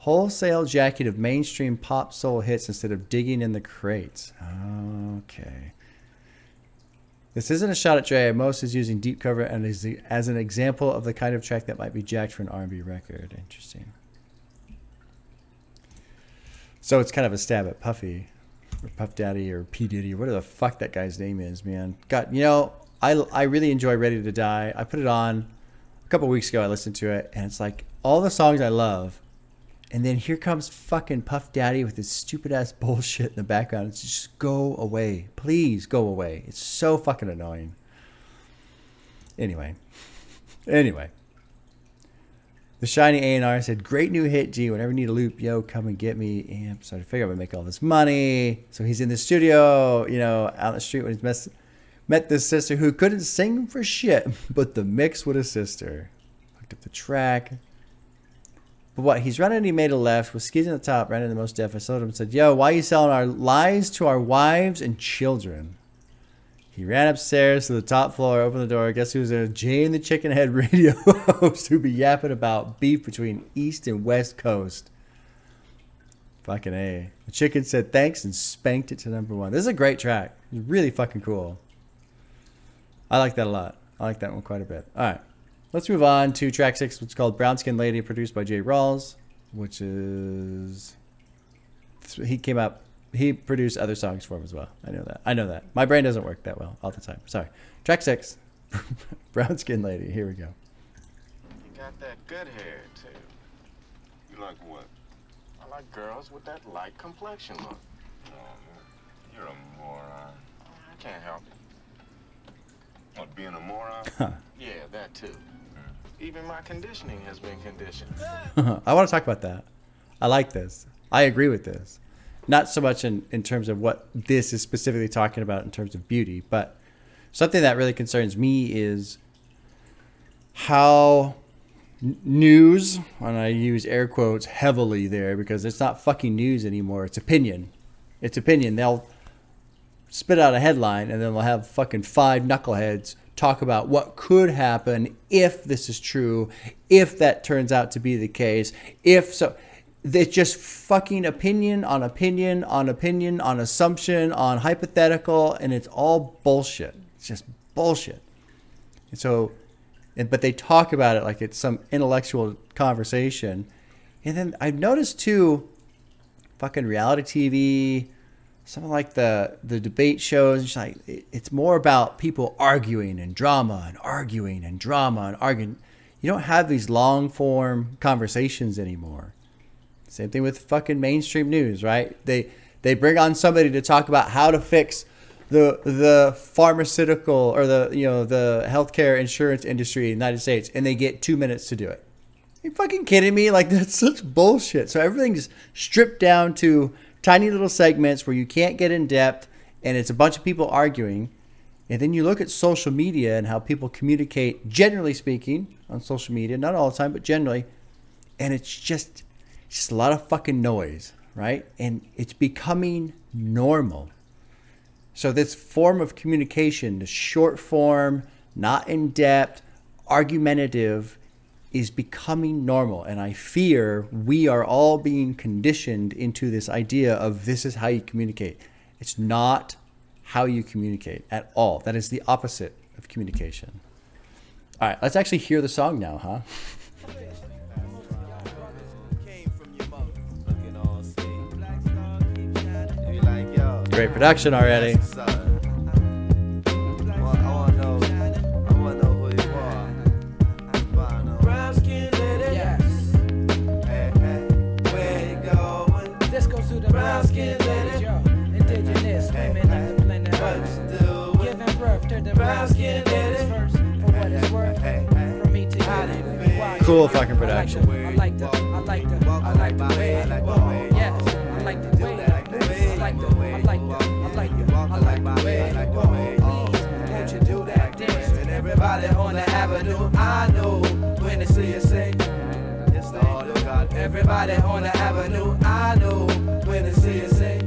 Wholesale jacking of mainstream pop soul hits instead of digging in the crates. Okay. This isn't a shot at Dre. Most is using deep cover and is as an example of the kind of track that might be jacked for an R&B record. Interesting. So it's kind of a stab at Puffy, or Puff Daddy, or P Diddy, or whatever the fuck that guy's name is, man. God, you know, I really enjoy Ready to Die. I put it on a couple weeks ago. I listened to it, and it's like all the songs I love, and then here comes fucking Puff Daddy with his stupid ass bullshit in the background. It's just go away, please go away. It's so fucking annoying. Anyway. The Shiny A&R said, great new hit, G. Whenever you need a loop, yo, come and get me. Amp. So I figure I'm going to make all this money. So he's in the studio, you know, out on the street when he's met this sister who couldn't sing for shit, but the mix would assist her. Hooked up the track. But what? He's running, he made a left, was skis on the top, ran into the most deaf. I sold him and said, yo, why are you selling our lies to our wives and children? He ran upstairs to the top floor, opened the door. Guess who was there? Jay and the Chicken Head radio host who be yapping about beef between East and West Coast. Fucking A. The chicken said thanks and spanked it to #1. This is a great track. It's really fucking cool. I like that a lot. I like that one quite a bit. All right. Let's move on to track 6, which is called Brown Skin Lady, produced by Jay Rawls, which is... He produced other songs for him as well. I know that. My brain doesn't work that well all the time. Sorry. Track 6, Brown Skin Lady. Here we go. You got that good hair, too. You like what? I like girls with that light complexion look. Oh, man. You're a moron. I can't help it. What, being a moron? Yeah, that too. Even my conditioning has been conditioned. I want to talk about that. I like this. I agree with this. Not so much in terms of what this is specifically talking about in terms of beauty, but something that really concerns me is how news, and I use air quotes heavily there because it's not fucking news anymore. It's opinion. It's opinion. They'll spit out a headline and then they'll have fucking 5 knuckleheads talk about what could happen if this is true, if that turns out to be the case, if so. It's just fucking opinion on opinion on opinion on assumption on hypothetical, and it's all bullshit. It's just bullshit. And so, but they talk about it like it's some intellectual conversation. And then I've noticed too, fucking reality TV, something like the debate shows. It's like it's more about people arguing and drama and arguing and drama and arguing. You don't have these long form conversations anymore. Same thing with fucking mainstream news, right? They bring on somebody to talk about how to fix the pharmaceutical or the healthcare insurance industry in the United States, and they get 2 minutes to do it. Are you fucking kidding me? Like, that's such bullshit. So everything's stripped down to tiny little segments where you can't get in depth, and it's a bunch of people arguing. And then you look at social media and how people communicate, generally speaking, on social media, not all the time, but generally, and it's just a lot of fucking noise, right? And it's becoming normal. So this form of communication, the short form, not in depth, argumentative, is becoming normal. And I fear we are all being conditioned into this idea of this is how you communicate. It's not how you communicate at all. That is the opposite of communication. All right, let's actually hear the song now, huh? Great production already. This goes to the brown skin lady, indigenous women like the blend of herbs, giving birth to the brown skin ladies first. For what it's worth, from me to you. Cool fucking production. I like the way. Yes, I like the way. Won't you do that dance? And everybody on the avenue, I know when they see you say, yes, Lord God. Everybody on the avenue, I know when they see you say,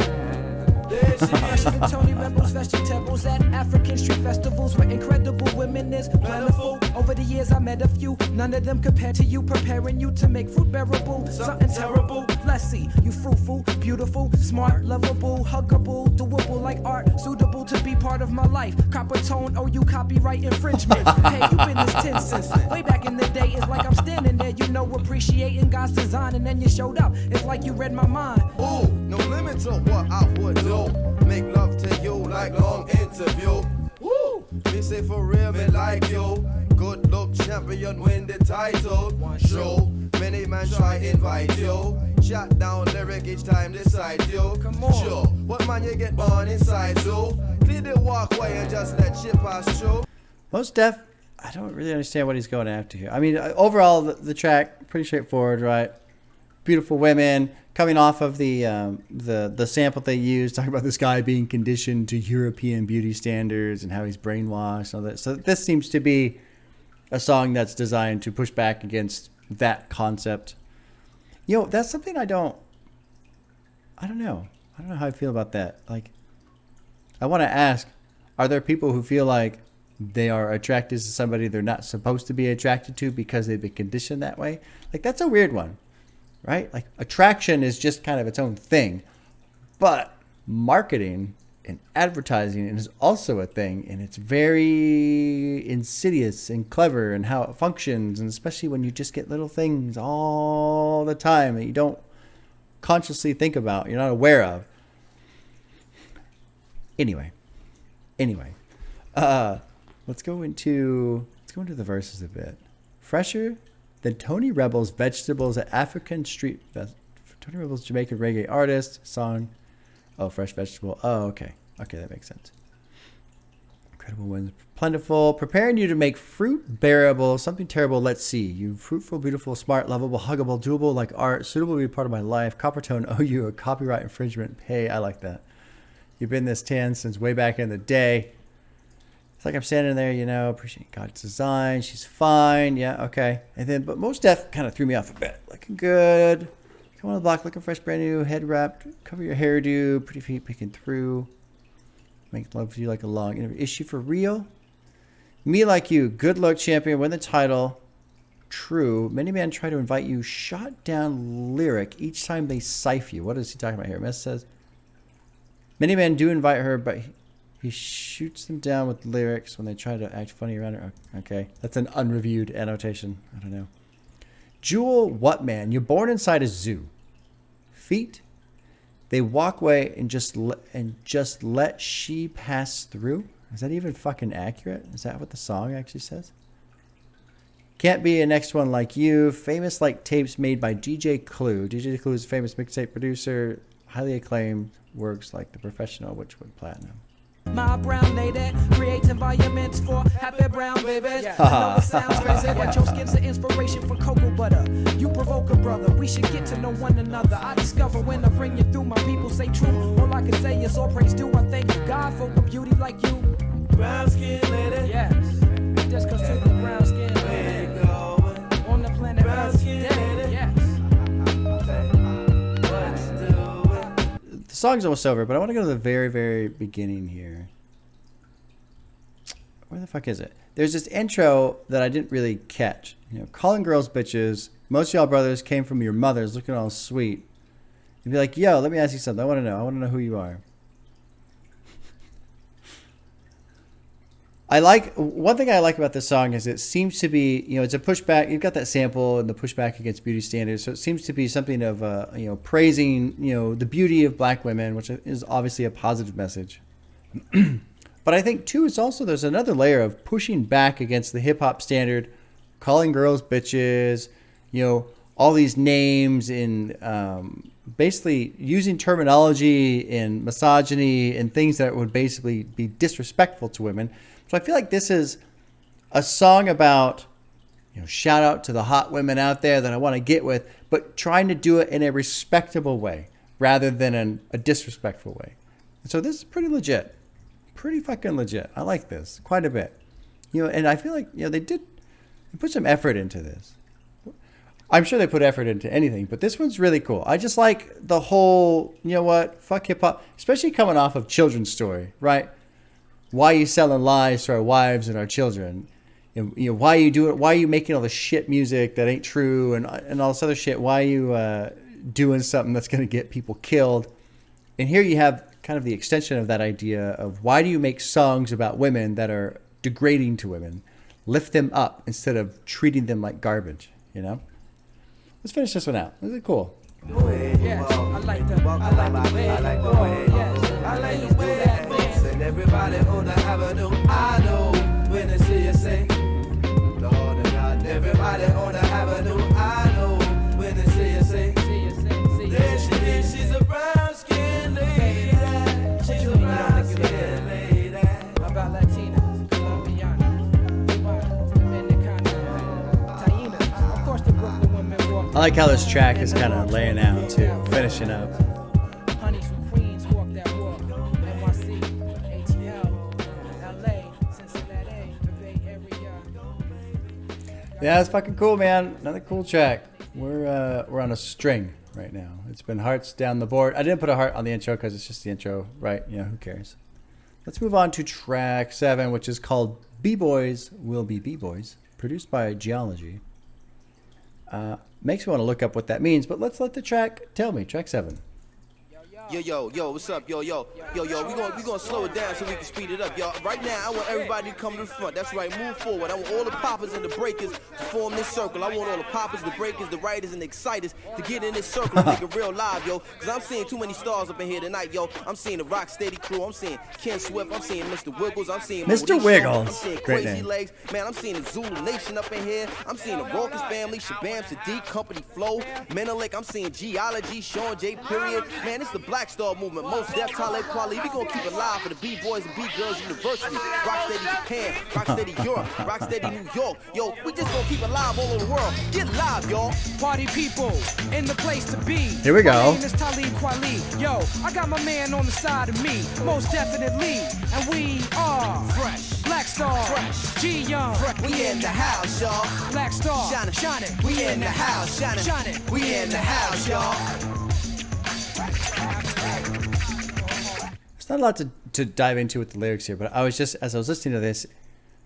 this Fresher than Tony Rebels, vegetables at African street festivals where incredible women is plentiful. Over the years I met a few, none of them compared to you, preparing you to make fruit bearable. Something terrible, let's see, you fruitful, beautiful, smart, lovable, huggable, doable like art, suitable to be part of my life. Copper tone, oh you copyright infringement. Hey, you been this 10 since way back in the day. It's like I'm standing there, you know, appreciating God's design, and then you showed up. It's like you read my mind. Ooh, no limit to what I would do. Make love to you like long interview. Woo! Me say for real, me like you. Good look champion, win the title. Show many man try invite you. Shot down lyric each time they cite you. Come on. Sure, what man you get on inside so? Clear the walkway and just let shit pass through. Most Def, I don't really understand what he's going after here. I mean, overall, the track, pretty straightforward, right? Beautiful women coming off of the sample they used, talking about this guy being conditioned to European beauty standards and how he's brainwashed and all that. So this seems to be a song that's designed to push back against that concept. You know, that's something I don't know. I don't know how I feel about that. Like, I want to ask, are there people who feel like they are attracted to somebody they're not supposed to be attracted to because they've been conditioned that way? Like, that's a weird one, right? Like, attraction is just kind of its own thing, but marketing and advertising is also a thing, and it's very insidious and clever in how it functions, and especially when you just get little things all the time that you don't consciously think about, you're not aware of. Anyway, let's go into the verses a bit. Fresher than Tony Rebels, vegetables at African street. Tony Rebels, Jamaican reggae artist, song. Oh, fresh vegetable. Oh, okay, that makes sense. Incredible winds, plentiful, preparing you to make fruit bearable. Something terrible. Let's see. You fruitful, beautiful, smart, lovable, huggable, doable like art, suitable to be part of my life. Copper tone. Oh, you a copyright infringement. Hey, I like that. You've been this tan since way back in the day. It's like I'm standing there, you know, appreciating God's design. She's fine. Yeah, okay. And then, but Most Def kind of threw me off a bit. Looking good. Come on the block, looking fresh, brand new, head wrapped. Cover your hairdo. Pretty feet peeking through. Make love to you like a long interview. Is she for real? Me like you. Good luck, champion. Win the title. True. Many men try to invite you. Shot down lyric each time they sife you. What is he talking about here? Mess says, many men do invite her, but he shoots them down with lyrics when they try to act funny around her. Okay. That's an unreviewed annotation. I don't know. Jewel, what man? You're born inside a zoo. Feet, they walk away and just let she pass through. Is that even fucking accurate? Is that what the song actually says? Can't be a next one like you. Famous like tapes made by DJ Clue. DJ Clue is a famous mixtape producer, highly acclaimed works like The Professional, which went platinum. My brown lady creates environments for happy brown babies. I know it sounds crazy, but your skin's an inspiration for cocoa butter. You provoke a brother, we should get to know one another. I discover when I bring you through, my people say true. All I can say is all praise due. I thank God for a beauty like you. Brown skin lady. Yes, just cause to the brown skin lady. On the planet Earth, yes. The song's almost over, but I want to go to the very, very beginning here. Where the fuck is it? There's this intro that I didn't really catch. You know, calling girls bitches. Most of y'all brothers came from your mothers looking all sweet. You'd be like, yo, let me ask you something. I want to know who you are. One thing I like about this song is it seems to be, you know, it's a pushback. You've got that sample and the pushback against beauty standards. So it seems to be something of, you know, praising, you know, the beauty of black women, which is obviously a positive message. But I think too, it's also, there's another layer of pushing back against the hip hop standard, calling girls bitches, you know, all these names in, basically using terminology and misogyny and things that would basically be disrespectful to women. So I feel like this is a song about, you know, shout out to the hot women out there that I want to get with, but trying to do it in a respectable way rather than in a disrespectful way. And so this is pretty legit, pretty fucking legit. I like this quite a bit, you know, and I feel like, you know, they put some effort into this. I'm sure they put effort into anything, but this one's really cool. I just like the whole, you know what, fuck hip hop, especially coming off of Children's Story, right? Why are you selling lies to our wives and our children? You know, why are you doing? Why are you making all this shit music that ain't true and all this other shit? Why are you doing something that's going to get people killed? And here you have kind of the extension of that idea of why do you make songs about women that are degrading to women? Lift them up instead of treating them like garbage, you know? Let's finish this one out. This is cool. Yes, I like the way. Yes, I like the way that dance and everybody on the avenue. I know when they see you say, Lord of God, everybody on the avenue. I know when they see you say, there she is, she's a brown skin lady. She's a brown skin lady. About Latinas, Colombiana, Cubanas, Dominicanas, Tainas. Of course, the Brooklyn women walk. I like how this track is kind of laying out too, finishing up. Honeys from Queens walk that walk. NYC, ATL, LA, Cincinnati, the Bay Area. Yeah, it's fucking cool, man. Another cool track. We're on a string right now. It's been hearts down the board. I didn't put a heart on the intro because it's just the intro, right? You know, who cares? Let's move on to track 7, which is called B-Boys Will Be B-Boys, produced by Geology. Makes me want to look up what that means, but let's let the track tell me. Track 7. Yo, what's up, yo, we gonna slow it down so we can speed it up, y'all. Right now, I want everybody to come to the front. That's right, move forward. I want all the poppers and the breakers to form this circle. I want all the poppers, the breakers, the writers, and the exciters to get in this circle and make it real live, yo. Cause I'm seeing too many stars up in here tonight, yo. I'm seeing the Rocksteady crew. I'm seeing Ken Swift. I'm seeing Mr. Wiggles. I'm seeing Mr. Mauricio. Wiggles. I'm seeing Great Crazy name. Legs. Man, I'm seeing the Zulu Nation up in here. I'm seeing the Raucous family, Shabam Sadiq, Company Flow, Menelik. I'm seeing Geology, Sean J. Period. Man, it's the Black Star movement. Most Def, Talib Kweli. We gonna keep it live for the B-Boys and B-Girls University. Rocksteady Japan, Rocksteady Europe, Rocksteady New York. Yo, we just gonna keep it live all over the world. Get live, y'all. Party people in the place to be. Here we go. My name is Talib Kweli. Yo, I got my man on the side of me. Most definitely. And we are Fresh. Black Star. Fresh. G-Young. We in the house, y'all. Black Star. Shining. We in the house. Shining. We in the house, y'all. There's not a lot to dive into with the lyrics here, but as I was listening to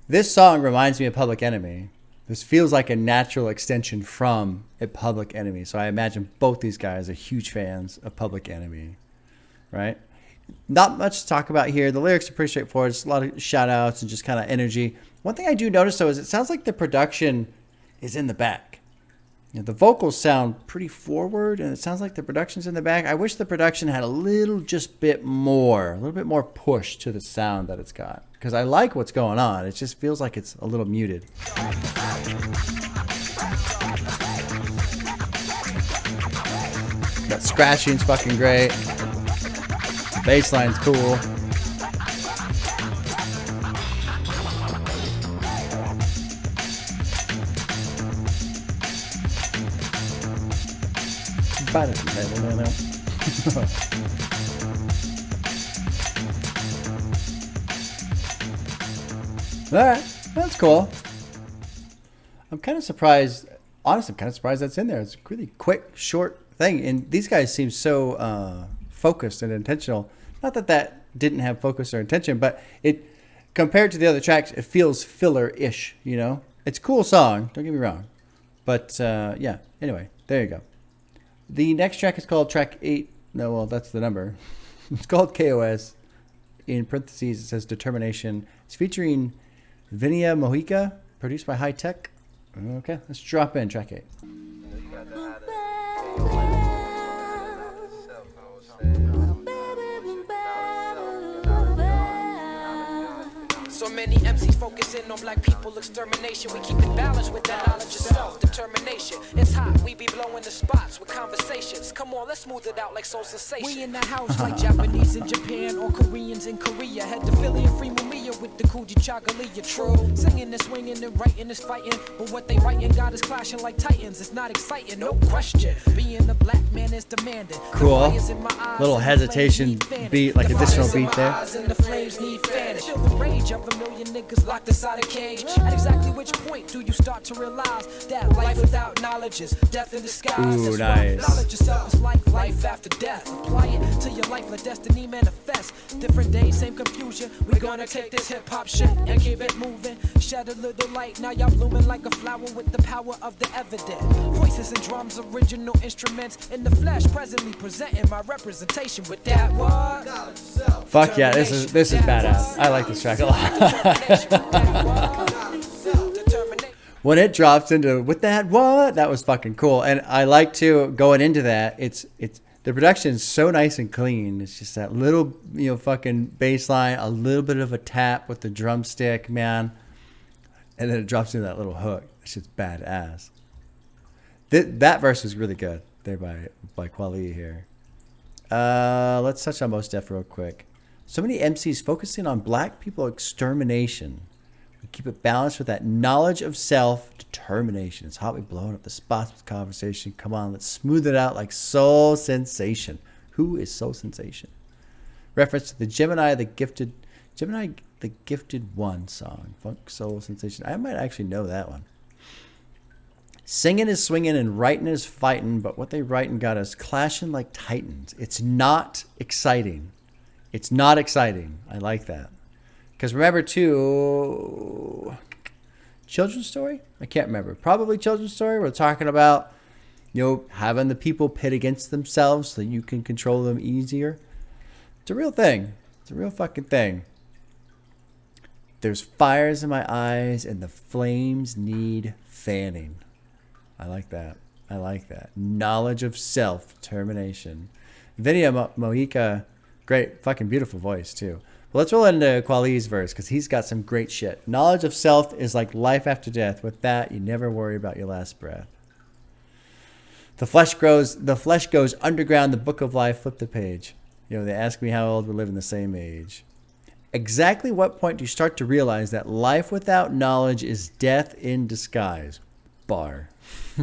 this song reminds me of Public Enemy. This feels like a natural extension from a Public Enemy. So I imagine both these guys are huge fans of Public Enemy, right? Not much to talk about here. The lyrics are pretty straightforward. It's a lot of shout outs and just kind of energy. One thing I do notice though is it sounds like the production is in the back. You know, the vocals sound pretty forward, and it sounds like the production's in the back. I wish the production had a little bit more push to the sound that it's got. Because I like what's going on. It just feels like it's a little muted. That scratching's fucking great. Bassline's cool. Alright, that's cool. I'm kind of surprised. Honestly, I'm kind of surprised that's in there. It's a really quick, short thing. And these guys seem so focused and intentional. Not that didn't have focus or intention, but it, compared to the other tracks, it feels filler-ish, you know? It's a cool song, don't get me wrong. But, yeah, anyway, there you go. The next track is called track 8. No, well, that's the number. It's called K.O.S. In parentheses, it says Determination. It's featuring Vinia Mojica, produced by High Tech. Okay, let's drop in track 8. So many MCs focusing on black people extermination. We keep it balanced with that knowledge of self determination. It's hot, we be blowing the spots with conversations. Come on, let's smooth it out like soul sensation. We in the house like Japanese in Japan or Koreans in Korea. Had the Philly and free Mamiya with the Kuji Chagalia. True, singing and swinging and writing is fighting, but what they writing got us clashing like titans. It's not exciting, no question. Being a black man is demanding. Cool. Little hesitation beat, like additional beat there. And the flames need fanning. Feel the rage up a million niggas locked inside a cage. At exactly which point do you start to realize that life without knowledge is death in disguise? Ooh, That's why nice. knowledge yourself is like life after death. Apply it to your life, let destiny manifest. Different days, same confusion. We're gonna take this hip hop shit and keep it moving. Shed a little light, now y'all blooming like a flower with the power of the evident. Voices and drums, original instruments in the flesh, presently presenting my representation with that word. Fuck yeah, this is badass. I like this track a lot. When it drops into with that what, that was fucking cool. And I like to going into that. It's the production is so nice and clean. It's just that little fucking bass line, a little bit of a tap with the drumstick, man, and then it drops into that little hook. It's just badass. That verse was really good there by Kweli here. Let's touch on Mos Def real quick. So many MCs focusing on black people extermination. We keep it balanced with that knowledge of self, determination. It's hot. We blowing up the spots with conversation. Come on, let's smooth it out like Soul Sensation. Who is Soul Sensation? Reference to the Gemini the Gifted One song. Funk Soul Sensation. I might actually know that one. Singing is swinging and writing is fighting, but what they writing got us clashing like titans. It's not exciting. It's not exciting. I like that. Because remember, too, Children's Story? I can't remember. Probably Children's Story. We're talking about, having the people pit against themselves so you can control them easier. It's a real thing. It's a real fucking thing. There's fires in my eyes and the flames need fanning. I like that. I like that. Knowledge of self, determination. Vinny Mojica, great, fucking beautiful voice, too. Well, let's roll into Kweli's verse because he's got some great shit. Knowledge of self is like life after death. With that, you never worry about your last breath. The flesh goes underground. The book of life. Flip the page. They ask me how old we're living the same age. Exactly what point do you start to realize that life without knowledge is death in disguise? Bar.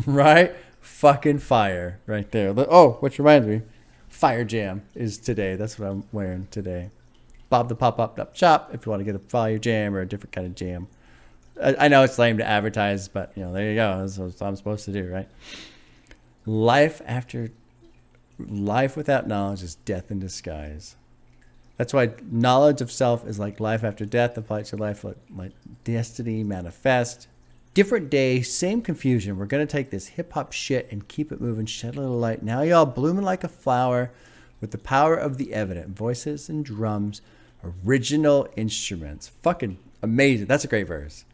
Right? Fucking fire right there. Oh, which reminds me, Fire Jam is today. That's what I'm wearing today. Bob the Pop-Up Shop if you want to get a Fire Jam or a different kind of jam. I know it's lame to advertise, but there you go. That's what I'm supposed to do, right? Life without knowledge is death in disguise. That's why knowledge of self is like life after death. Apply it to life like destiny manifest. Different day, same confusion. We're going to take this hip-hop shit and keep it moving, shed a little light. Now y'all blooming like a flower with the power of the evident. Voices and drums, original instruments. Fucking amazing. That's a great verse.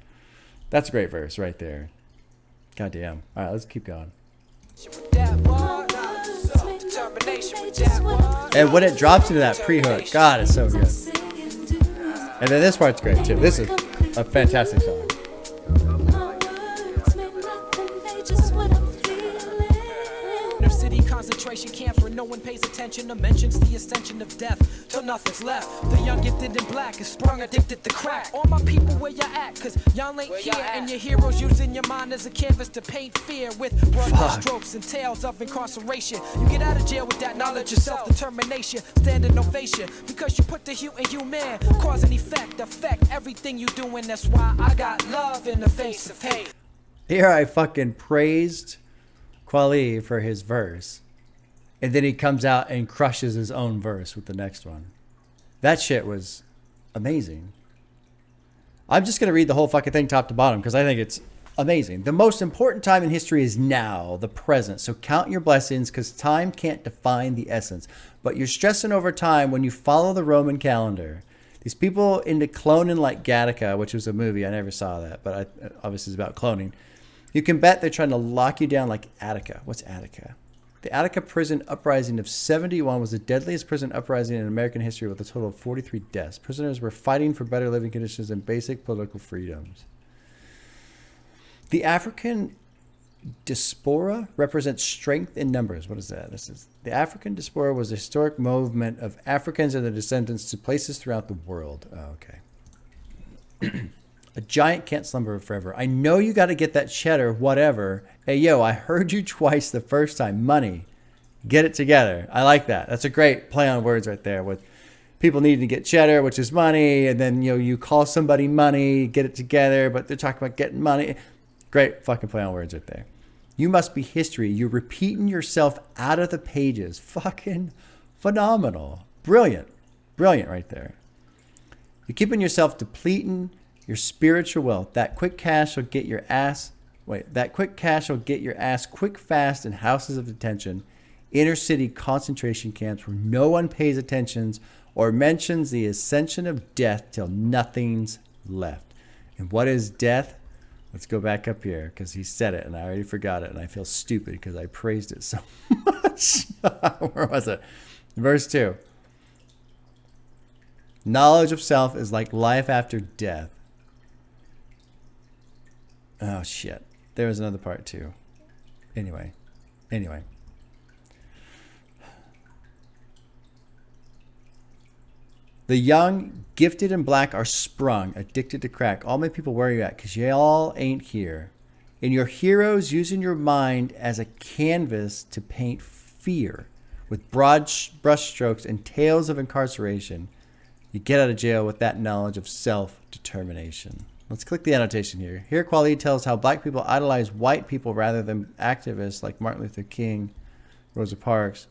That's a great verse right there. Goddamn. All right, let's keep going. And when it drops into that pre-hook, God, it's so good. And then this part's great, too. This is a fantastic song. Concentration camps where no one pays attention or mentions the ascension of death till nothing's left. The young gifted and black is sprung addicted to crack. All my people where you at, cause y'all ain't here. And your heroes using your mind as a canvas to paint fear with broad strokes and tales of incarceration. You get out of jail with that knowledge of self-determination. Standing ovation because you put the hue in human. Cause and affect everything you doing. That's why I got love in the face of hate. Here I fucking praised Kweli for his verse. And then he comes out and crushes his own verse with the next one. That shit was amazing. I'm just going to read the whole fucking thing top to bottom because I think it's amazing. The most important time in history is now, the present. So count your blessings because time can't define the essence. But you're stressing over time when you follow the Roman calendar. These people into cloning like Gattaca, which was a movie. I never saw that, but obviously it's about cloning. You can bet they're trying to lock you down like Attica. What's Attica? The Attica prison uprising of 71 was the deadliest prison uprising in American history with a total of 43 deaths. Prisoners were fighting for better living conditions and basic political freedoms. The African diaspora represents strength in numbers. What is that? The African diaspora was a historic movement of Africans and their descendants to places throughout the world. Oh, okay. A giant can't slumber forever. I know you got to get that cheddar, whatever. Hey, yo, I heard you twice the first time. Money. Get it together. I like that. That's a great play on words right there with people needing to get cheddar, which is money, and then you call somebody money, get it together, but they're talking about getting money. Great fucking play on words right there. You must be history. You're repeating yourself out of the pages. Fucking phenomenal. Brilliant. Brilliant right there. You're keeping yourself depleting your spiritual wealth. That quick cash will get your ass quick, fast in houses of detention, inner city concentration camps where no one pays attention or mentions the ascension of death till nothing's left. And what is death? Let's go back up here because he said it and I already forgot it and I feel stupid because I praised it so much. Where was it? Verse 2. Knowledge of self is like life after death. Oh, shit. There was another part, too. Anyway. The young, gifted, and black are sprung, addicted to crack. All my people, where are you at? Because y'all ain't here. And your heroes using your mind as a canvas to paint fear with broad brushstrokes and tales of incarceration. You get out of jail with that knowledge of self-determination. Let's click the annotation here. Here, Quali tells how black people idolize white people rather than activists like Martin Luther King, Rosa Parks,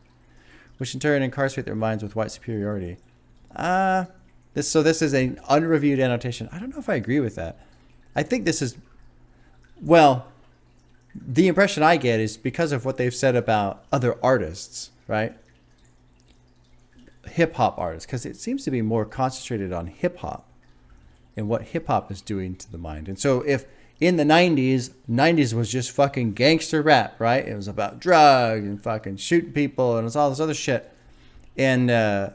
which in turn incarcerate their minds with white superiority. This is an unreviewed annotation. I don't know if I agree with that. I think this is, well, the impression I get is because of what they've said about other artists, right? Hip-hop artists, because it seems to be more concentrated on hip-hop and what hip-hop is doing to the mind. And so if in the 90s was just fucking gangster rap, right? It was about drugs and fucking shooting people and it was all this other shit. And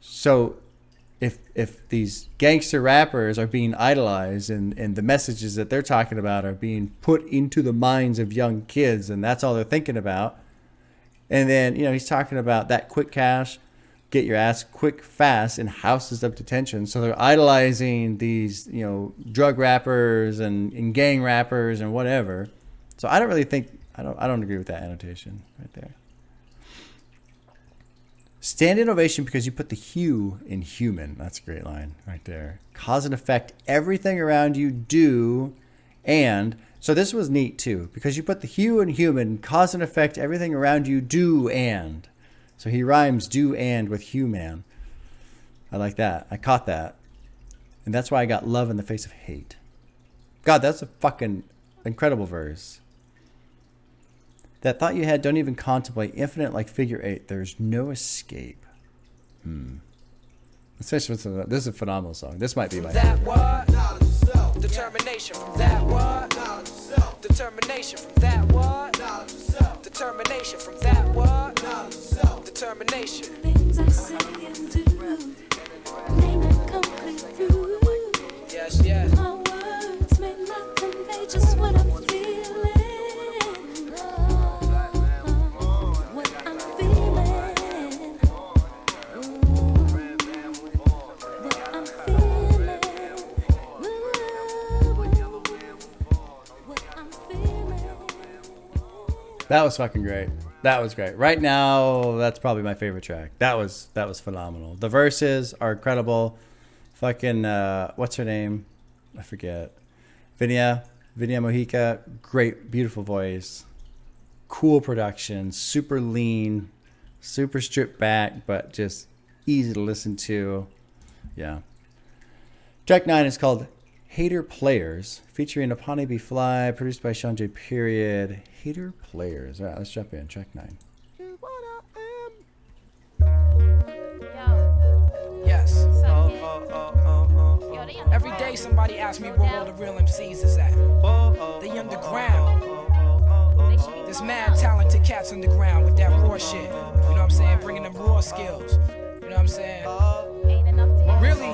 so if these gangster rappers are being idolized and the messages that they're talking about are being put into the minds of young kids and that's all they're thinking about. And then, he's talking about that quick cash, get your ass quick, fast in houses of detention. So they're idolizing these, drug rappers and gang rappers and whatever. So I don't really think, I don't agree with that annotation right there. Stand innovation because you put the hue in human. That's a great line right there. Cause and effect everything around you do. And so this was neat too, because you put the hue in human, cause and effect everything around you do and. So he rhymes do and with human. I like that. I caught that. And that's why I got love in the face of hate. God, that's a fucking incredible verse. That thought you had, don't even contemplate. Infinite like figure 8. There's no escape. This is a phenomenal song. This might be my favorite. What? Determination from that what? Determination from that what? Determination from that what? Determination. Things I say and do may not come through. Yes, yes. My words may not convey just what I'm feeling. That was fucking great. That was great. Right now, that's probably my favorite track. That was phenomenal. The verses are incredible. Fucking what's her name? I forget. Vinia Mojica. Great, beautiful voice. Cool production. Super lean. Super stripped back, but just easy to listen to. Yeah. Track 9 is called Hater Players, featuring Apani B. Fly, produced by Sean J. Period. Hater Players. All right, let's jump in. Track 9. Yes. Every day somebody asks me where all the real MCs is at. They underground. There's mad talented cats underground with that raw shit. You know what I'm saying? Bringing them raw skills. You know what I'm saying? Really,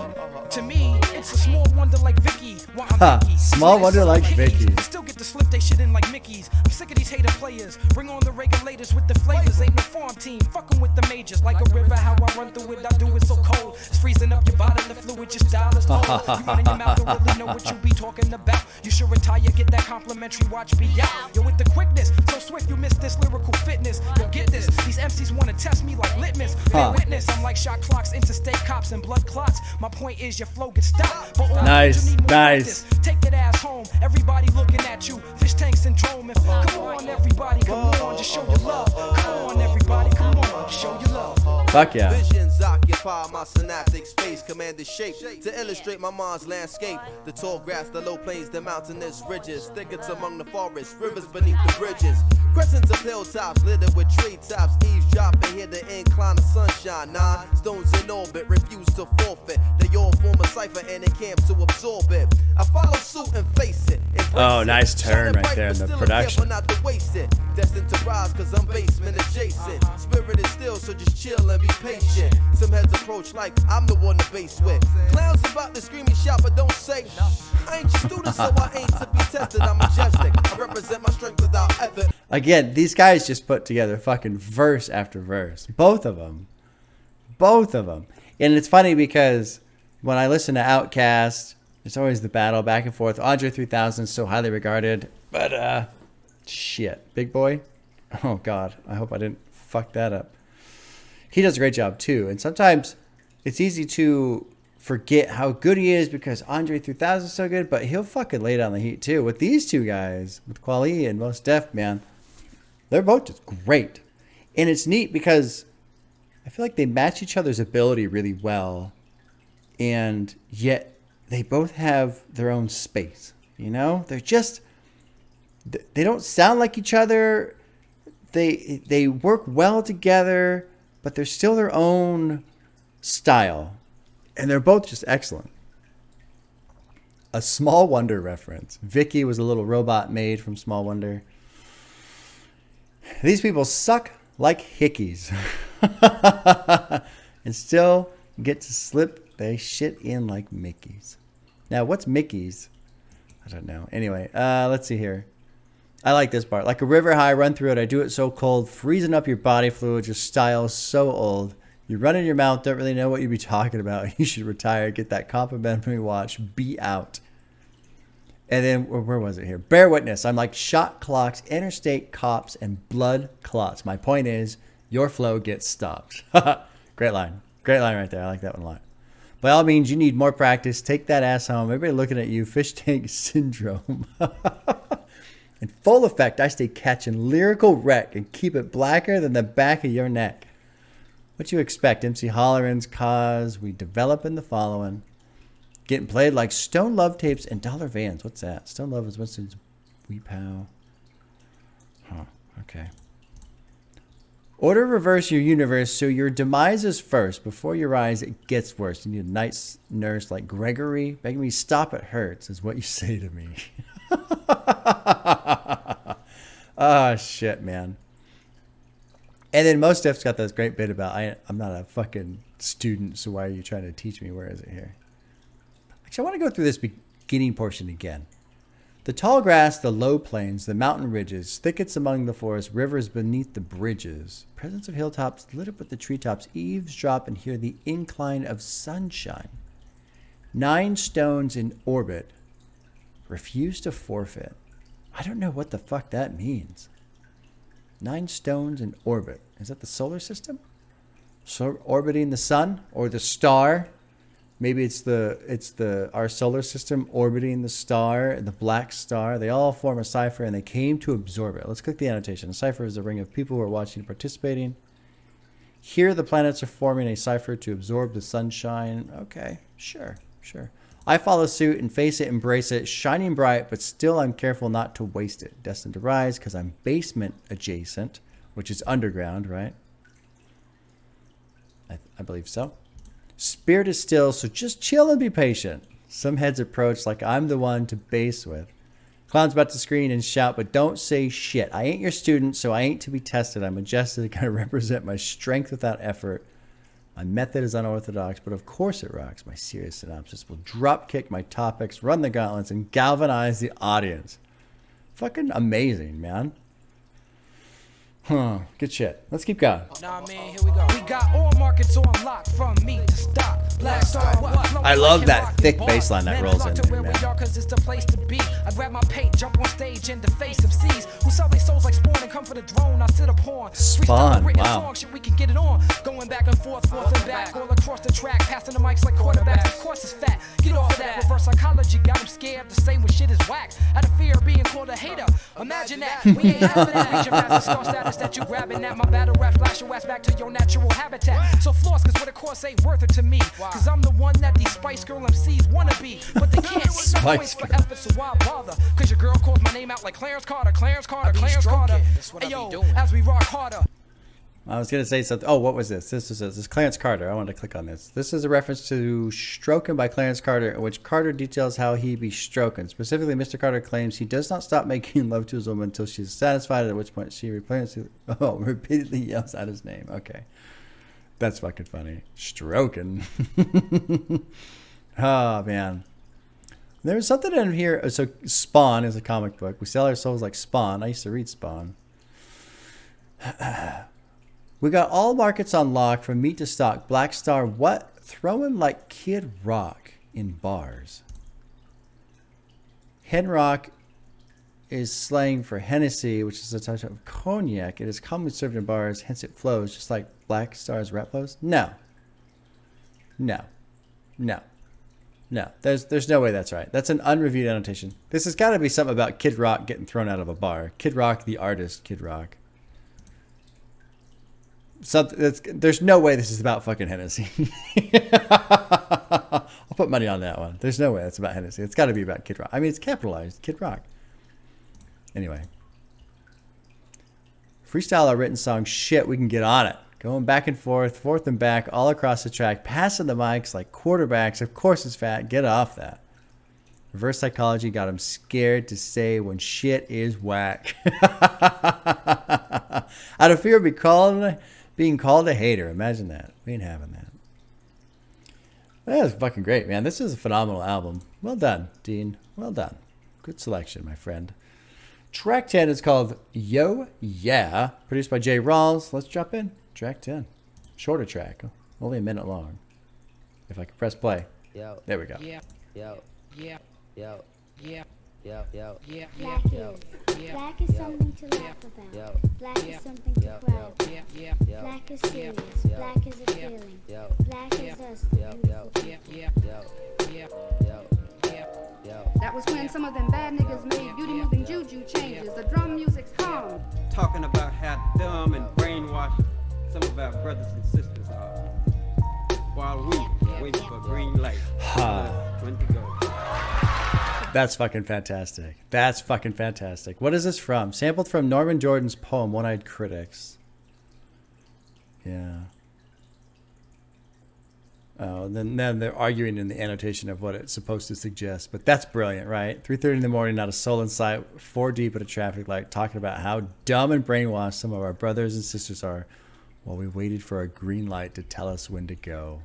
to me, It's a small wonder like Vicky. Why I'm Ha, Vicky. small Slice wonder like hickeys. Vicky. Still get to slip they shit in like Mickey's. I'm sick of these hater players. Bring on the regulators with the flavors. Ain't no farm team. Fucking with the majors. Like a river, how I run through it. I do it so cold. It's freezing up your body. The fluid just dial is cold. You running your mouth, don't really know what you be talking about. You should retire, get that complimentary watch be out. Yo, with the quickness, so swift you miss this lyrical fitness. Yo, get this. These MCs wanna test me like litmus. Bear witness, I'm like shot clocks, interstate cops, and blood clots. My point is your flow gets stopped. But all Nice, you need more nice. practice. Take that ass home. Everybody looking at you. Fish tank syndrome. And come on, everybody, come on, just show your love. Come on, everybody, come on, show your love. Fuck yeah. Visions occupy my synaptic space, commanded shape to illustrate my mind's landscape. The tall grass, the low plains, the mountainous ridges, thickets among the forests, rivers beneath the bridges, crescents of hilltops littered with treetops, eavesdropping here the incline of sunshine. 9 stones in orbit, refuse to forfeit. They all form a cipher and encamp to absorb it. I follow suit and face it. Oh, nice turn right there in the production. Not to waste it. Destined to rise cause I'm basement adjacent. Spirit is still, so just chill and be patient. Some heads approach like I'm the one to base with. Clowns about to scream and shout, but don't say I ain't your student, so I ain't to be tested. I'm majestic. I represent my strength without effort. Again, these guys just put together fucking verse after verse. Both of them. Both of them. And it's funny because when I listen to Outkast, there's always the battle back and forth. Andre 3000 is so highly regarded. But, shit. Big Boy? Oh, God. I hope I didn't fuck that up. He does a great job, too. And sometimes it's easy to forget how good he is because Andre 3000 is so good, but he'll fucking lay down the heat, too. With these two guys, with Kweli and Mos Def, man, they're both just great. And it's neat because I feel like they match each other's ability really well. And yet they both have their own space. You know? They're just... They don't sound like each other. They work well together, but they're still their own style. And they're both just excellent. A Small Wonder reference. Vicky was a little robot maid from Small Wonder. These people suck like hickeys. And still get to slip their shit in like Mickeys. Now, what's Mickey's? I don't know. Anyway, let's see here. I like this part. Like a river high, run through it. I do it so cold, freezing up your body fluids. Your style so old. You run in your mouth, don't really know what you be talking about. You should retire, get that complimentary watch, be out. And then, where was it here? Bear witness. I'm like shot clocks, interstate cops, and blood clots. My point is, your flow gets stopped. Great line. Great line right there. I like that one a lot. By all means, you need more practice. Take that ass home. Everybody looking at you. Fish tank syndrome. In full effect, I stay catching lyrical wreck and keep it blacker than the back of your neck. What you expect? MC Holleran's cause we develop in the following. Getting played like Stone Love tapes and Dollar Vans. What's that? Stone Love is what's his Weepow. Huh. Okay. Order reverse your universe so your demise is first. Before your eyes, it gets worse. You need a nice nurse like Gregory. Begging me stop, it hurts, is what you say to me. Oh, shit, man. And then Mos Def's got this great bit about, I'm not a fucking student, so why are you trying to teach me? Where is it here? Actually, I want to go through this beginning portion again. The tall grass, the low plains, the mountain ridges, thickets among the forest, rivers beneath the bridges, presence of hilltops lit up with the treetops, eavesdrop and hear the incline of sunshine. 9 stones in orbit, refuse to forfeit. I don't know what the fuck that means. 9 stones in orbit. Is that the solar system? So orbiting the sun or the star? Maybe it's our solar system orbiting the star, the black star. They all form a cipher and they came to absorb it. Let's click the annotation. A cipher is a ring of people who are watching and participating. Here the planets are forming a cipher to absorb the sunshine. Okay, sure. I follow suit and face it, embrace it, shining bright, but still I'm careful not to waste it. Destined to rise because I'm basement adjacent, which is underground, right? I believe so. Spirit is still, so just chill and be patient. Some heads approach like I'm the one to base with. Clown's about to scream and shout, but don't say shit. I ain't your student, so I ain't to be tested. I'm majestic. I represent my strength without effort. My method is unorthodox, but of course it rocks. My serious synopsis will drop kick my topics, run the gauntlets, and galvanize the audience. Fucking amazing, man. Huh, good shit. Let's keep going. Nah, man, here we go. We got all markets on lock from me to stop. Black Star, I love that thick bass line that rolls in there, man. Cause it's the place to be. I grab my paint, jump on stage in the face of C's who sell their souls like Spawn and come for the drone. I sit upon Spawn, wow. Song, shit, we can get it on. Going back and forth and back, all across the track, passing the mics like quarterbacks. Of course it's fat. Get off of that. Reverse psychology got them scared to say when shit is whack. Out of fear of being called a hater. Imagine that. We ain't having that. Reach your master star status that you grabbing at. My battle rap flash your ass back to your natural habitat. So floss, cause what a course ain't worth it to me. Cause I'm the one that these Spice Girl MCs wanna be. But they can't see no points for effort, so why bother? Cause your girl calls my name out like Clarence Carter, Clarence Carter, Clarence Carter. Hey yo, as we rock harder. I was going to say something. Oh, what was this? This is Clarence Carter. I wanted to click on this. This is a reference to Strokin' by Clarence Carter, in which Carter details how he be stroking. Specifically, Mr. Carter claims he does not stop making love to his woman until she's satisfied, at which point she repeatedly yells out his name. Okay. That's fucking funny. Stroking. Oh, man. There's something in here. So Spawn is a comic book. We sell our souls like Spawn. I used to read Spawn. We got all markets on lock from meat to stock. Black Star, what? Throwing like Kid Rock in bars. Hen Rock is slang for Hennessy, which is a type of cognac. It is commonly served in bars, hence it flows, just like Black Star's rap flows. No. There's no way that's right. That's an unreviewed annotation. This has got to be something about Kid Rock getting thrown out of a bar. Kid Rock, the artist, Kid Rock. There's no way this is about fucking Hennessy. I'll put money on that one. There's no way that's about Hennessy. It's got to be about Kid Rock. I mean, it's capitalized. Kid Rock. Anyway. Freestyle a written song. Shit, we can get on it. Going back and forth and back, all across the track. Passing the mics like quarterbacks. Of course it's fat. Get off that. Reverse psychology got him scared to say when shit is whack. Out of fear of being called a hater. Imagine that. We ain't having that. That was fucking great, man. This is a phenomenal album. Well done, Dean. Well done. Good selection, my friend. Track 10 is called Yo Yeah, produced by Jay Rawls. Let's jump in. Track 10. Shorter track. Only a minute long. If I could press play. Yo. There we go. Yo. Yo. Yeah. Yo. Yeah. Yo. Yo. Yeah. Black is. Black is something to laugh about. Yo. Black is something to cry about. Yeah. Black is serious. Black is a feeling. Yo. Black is us. Yo. Yo. That was when some of them bad niggas made beauty moving juju changes. The drum music's calm. Talking about how dumb and brainwashed some of our brothers and sisters are. While we wait for green light. When to go. That's fucking fantastic. That's fucking fantastic. What is this from? Sampled from Norman Jordan's poem, One-Eyed Critics. Yeah. Oh, then they're arguing in the annotation of what it's supposed to suggest. But that's brilliant, right? 3:30 in the morning, not a soul in sight, 4 deep at a traffic light, talking about how dumb and brainwashed some of our brothers and sisters are while we waited for a green light to tell us when to go.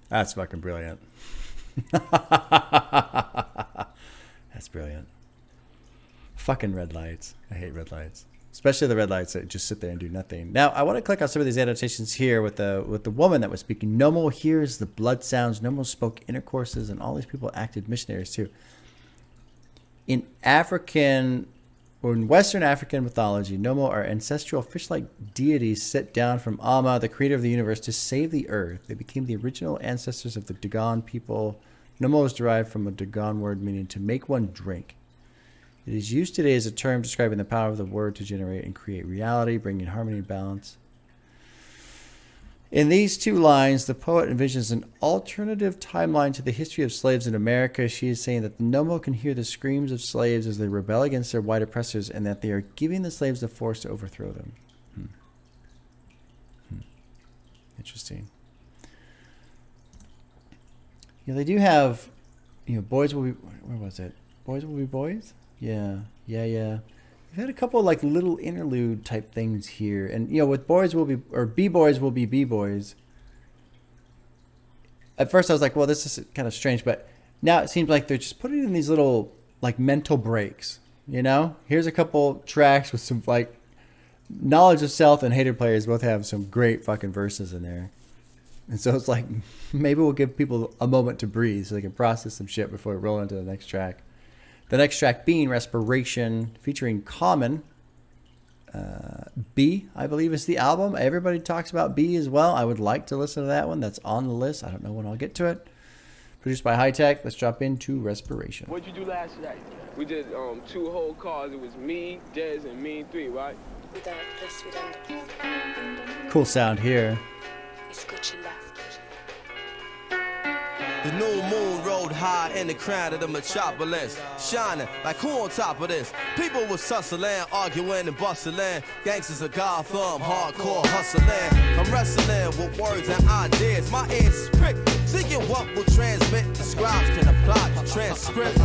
That's fucking brilliant. That's brilliant. Fucking red lights. I hate red lights. Especially the red lights that just sit there and do nothing. Now, I want to click on some of these annotations here with the woman that was speaking. Nomo hears the blood sounds. Nomo spoke intercourses, and all these people acted missionaries too. In African or in Western African mythology, Nomo are ancestral fish-like deities sent down from Amma, the creator of the universe, to save the earth. They became the original ancestors of the Dogon people. Nomo is derived from a Dogon word meaning to make one drink. It is used today as a term describing the power of the word to generate and create reality, bringing harmony and balance. In these two lines, the poet envisions an alternative timeline to the history of slaves in America. She is saying that the Nomo can hear the screams of slaves as they rebel against their white oppressors and that they are giving the slaves the force to overthrow them. Interesting. You know, they do have, boys will be, where was it? Boys will be boys? Yeah. We've had a couple of like little interlude type things here. And, with boys will be, or B-boys will be B-boys. at first I was like, well, this is kind of strange, but now it seems like they're just putting in these little like mental breaks. You know, here's a couple tracks with some like Knowledge of Self and Hated Players both have some great fucking verses in there. And so it's like, maybe we'll give people a moment to breathe so they can process some shit before we roll into the next track. The next track being Respiration, featuring Common. B, I believe, is the album. Everybody talks about B as well. I would like to listen to that one. That's on the list. I don't know when I'll get to it. Produced by High Tech. Let's drop into Respiration. What'd you do last night? We did 2 whole cars. It was me, Dez, and Mean 3, right? Cool sound here. The new moon rode high in the crown of the metropolis, shining like who on top of this? People was tussling, arguing and bustling. Gangsters of Gotham, hardcore hustling. I'm wrestling with words and ideas. My ears is pricked, thinking what will transmit. The scribes can apply the transcript.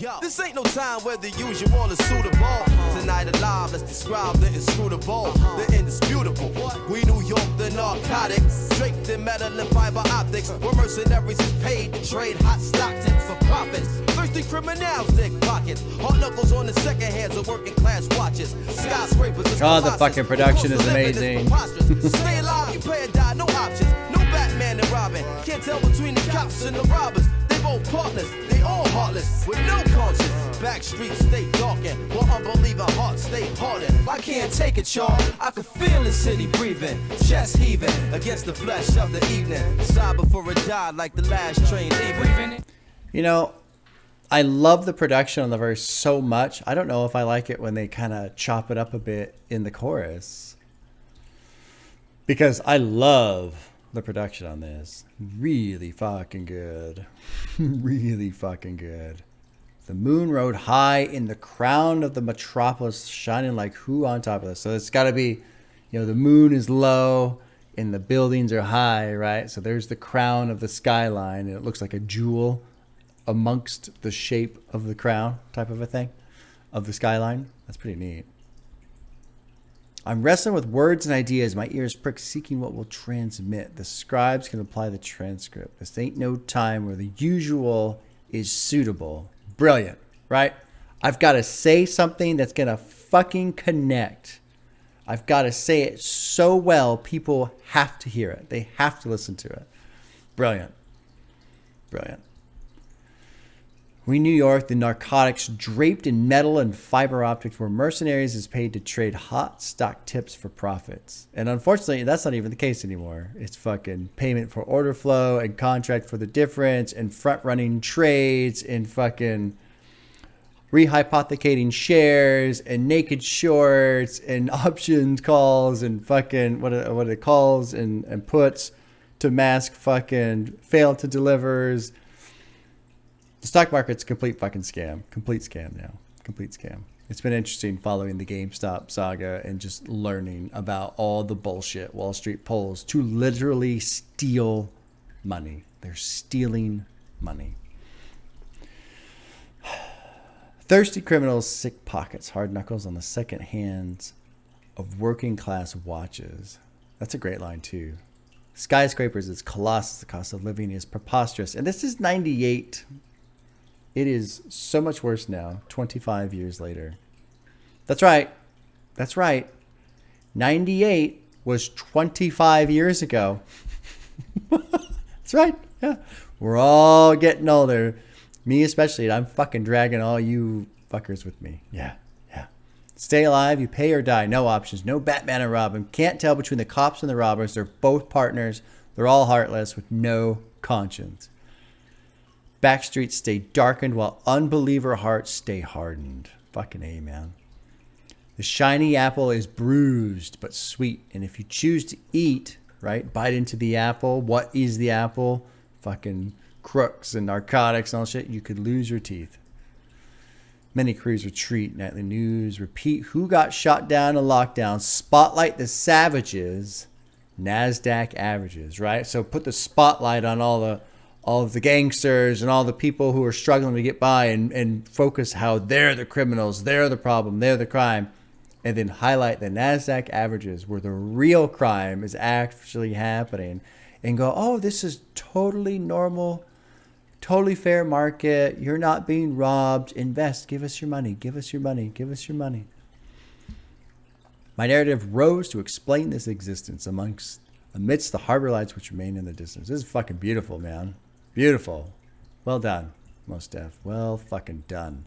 Yo, this ain't no time where the usual is suitable. Tonight alive, let's describe the inscrutable, the indisputable. We New York, the narcotics, draped in metal and fiber optics. We're mercenaries is paid to trade hot stock tips for profits. Thirsty criminals dig pockets. Hard knuckles on the second hands of working class watches. Skyscrapers. Oh, the fucking production is amazing. Stay alive, you pay or die, no options. No Batman and Robin. Can't tell between the cops and the robbers. They both partners, they all heartless with no conscience. Back streets stay darkened, while unbelieving hearts stay hardened. I can't take it, y'all. I can feel the city breathing, chest heaving against the flesh of the evening. Sigh before it died like the last train leaving. You know, I love the production on the verse so much. I don't know if I like it when they kind of chop it up a bit in the chorus, because I love the production on this. Really fucking good. Really fucking good. The moon rode high in the crown of the metropolis, shining like who on top of this? So it's got to be, you know, the moon is low and the buildings are high, right? So there's the crown of the skyline, and it looks like a jewel amongst the shape of the crown, type of a thing, of the skyline. That's pretty neat. I'm wrestling with words and ideas. My ears prick, seeking what will transmit. The scribes can apply the transcript. This ain't no time where the usual is suitable. Brilliant, right? I've got to say something that's going to fucking connect. I've got to say it so well, people have to hear it. They have to listen to it. Brilliant. Brilliant. We New York, the narcotics draped in metal and fiber optics, where mercenaries is paid to trade hot stock tips for profits. And unfortunately, that's not even the case anymore. It's fucking payment for order flow and contract for the difference and front-running trades and fucking rehypothecating shares and naked shorts and options calls and fucking what it calls and puts to mask fucking fail to delivers. The stock market's a complete fucking scam. Complete scam now. Complete scam. It's been interesting following the GameStop saga and just learning about all the bullshit Wall Street pulls to literally steal money. They're stealing money. Thirsty criminals, sick pockets, hard knuckles on the second hands of working class watches. That's a great line too. Skyscrapers is colossus. The cost of living is preposterous. And this is 98. It is so much worse now, 25 years later. That's right. That's right. 98 was 25 years ago. That's right. Yeah. We're all getting older. Me especially. And I'm fucking dragging all you fuckers with me. Yeah. Yeah. Stay alive. You pay or die. No options. No Batman and Robin. Can't tell between the cops and the robbers. They're both partners. They're all heartless with no conscience. Back streets stay darkened while unbeliever hearts stay hardened. Fucking A, man. The shiny apple is bruised but sweet. And if you choose to eat, right, bite into the apple. What is the apple? Fucking crooks and narcotics and all shit. You could lose your teeth. Many crews retreat. Nightly news. Repeat. Who got shot down in lockdown? Spotlight the savages. NASDAQ averages, right? So put the spotlight on all of the gangsters and all the people who are struggling to get by and focus how they're the criminals, they're the problem, they're the crime. And then highlight the NASDAQ averages where the real crime is actually happening. and go, oh, this is totally normal, totally fair market. You're not being robbed. Invest. Give us your money. Give us your money. Give us your money. My narrative rose to explain this existence amidst the harbor lights which remain in the distance. This is fucking beautiful, man. Beautiful. Well done, Mos Def. Well fucking done.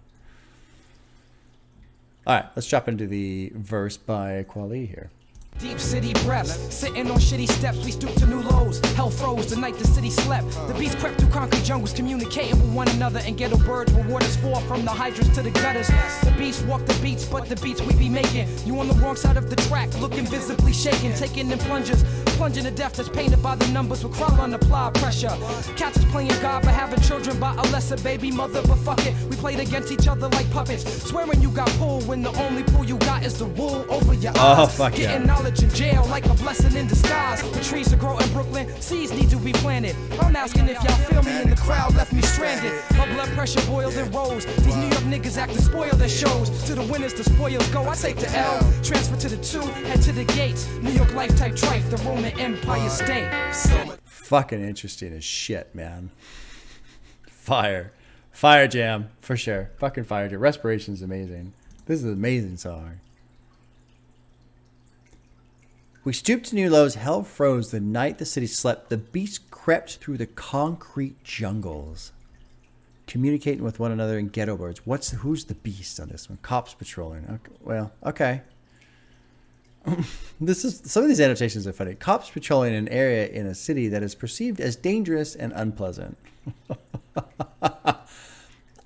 All right, let's drop into the verse by Kweli here. Deep city breaths, sitting on shitty steps, we stoop to new lows. Hell froze the night the city slept. The beast crept through concrete jungles, communicating with one another. And ghetto birds reward us for from the hydrants to the gutters. The beast walk the beats, but the beats we be making. You on the wrong side of the track, looking visibly shaken, taking them plungers. Plunging to death that's painted by the numbers with crawl on apply pressure. Cats is playing God but having children by a lesser baby mother. But fuck it, we played against each other like puppets. Swearing you got pulled when the only pull you got is the wool over your eyes. Oh, fuck Getting yeah. knowledge in jail like a blessing in disguise. The trees that grow in Brooklyn, seeds need to be planted. I'm asking if y'all feel me in the crowd left me stranded. My blood pressure boiled and rose. These New York niggas act to spoil their shows. To the winners, the spoils go. I take the L, transfer to the 2, head to the gates. New York life type trife, the Roman Empire State. Fucking interesting as shit, man. Fire jam for sure. Fucking fire jam. Respiration's amazing. This is an amazing song. We stooped to new lows. Hell froze the night the city slept. The beast crept through the concrete jungles, communicating with one another in ghetto birds. Who's the beast on this one? Cops patrolling. Okay, well, okay. Some of these annotations are funny. Cops patrolling an area in a city that is perceived as dangerous and unpleasant.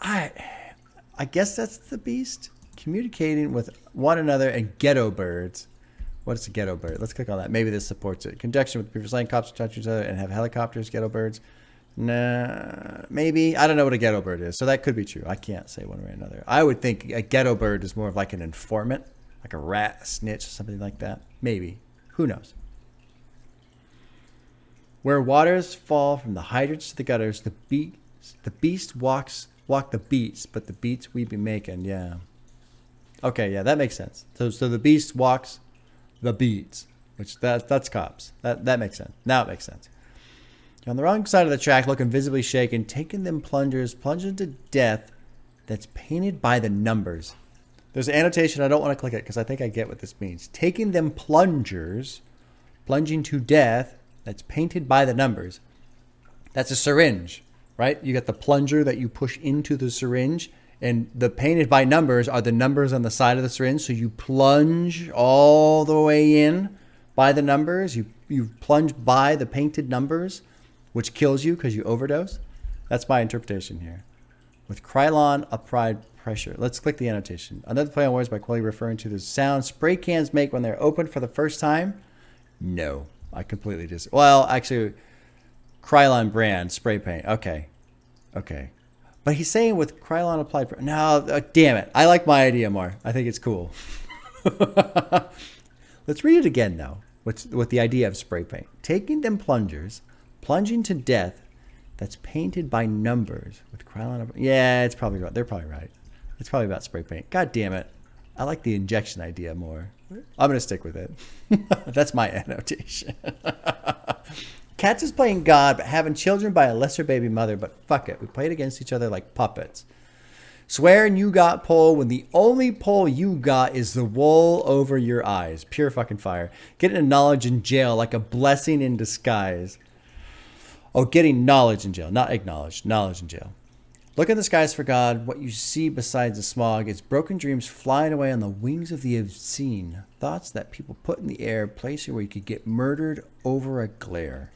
I guess that's the beast communicating with one another and ghetto birds. What is a ghetto bird? Let's click on that. Maybe this supports it. Conjunction with the previous line, cops touch each other and have helicopters, ghetto birds. Nah, maybe. I don't know what a ghetto bird is, so that could be true. I can't say one way or another. I would think a ghetto bird is more of like an informant, like a rat, a snitch, something like that. Maybe. Who knows? Where waters fall from the hydrants to the gutters, the beast walk the beats, but the beats we be making, yeah. Okay, yeah, that makes sense. So the beast walks the beats, which that's cops. That makes sense. Now it makes sense. You're on the wrong side of the track, looking visibly shaken, taking them plunging to death that's painted by the numbers. There's an annotation. I don't want to click it because I think I get what this means. Taking them plunging to death that's painted by the numbers. That's a syringe, right? You got the plunger that you push into the syringe, and the painted by numbers are the numbers on the side of the syringe. So you plunge all the way in by the numbers. You plunge by the painted numbers, which kills you because you overdose. That's my interpretation here. With Krylon applied pressure. Let's click the annotation. Another play on words by Kweli referring to the sound spray cans make when they're opened for the first time. No, I completely disagree. Well, actually, Krylon brand spray paint. Okay. But he's saying with Krylon applied pressure. No, damn it. I like my idea more. I think it's cool. Let's read it again, though, with the idea of spray paint. Taking them plunging to death that's painted by numbers with Krylon. Yeah, it's probably right. They're probably right. It's probably about spray paint. God damn it. I like the injection idea more. I'm going to stick with it. That's my annotation. Cats is playing God, but having children by a lesser baby mother. But fuck it. We played against each other like puppets. Swearing you got pole when the only pole you got is the wool over your eyes. Pure fucking fire. Getting knowledge in jail like a blessing in disguise. Oh, getting knowledge in jail, not acknowledged. Knowledge in jail. Look in the skies for God. What you see besides the smog is broken dreams flying away on the wings of the obscene. Thoughts that people put in the air, places where you could get murdered over a glare.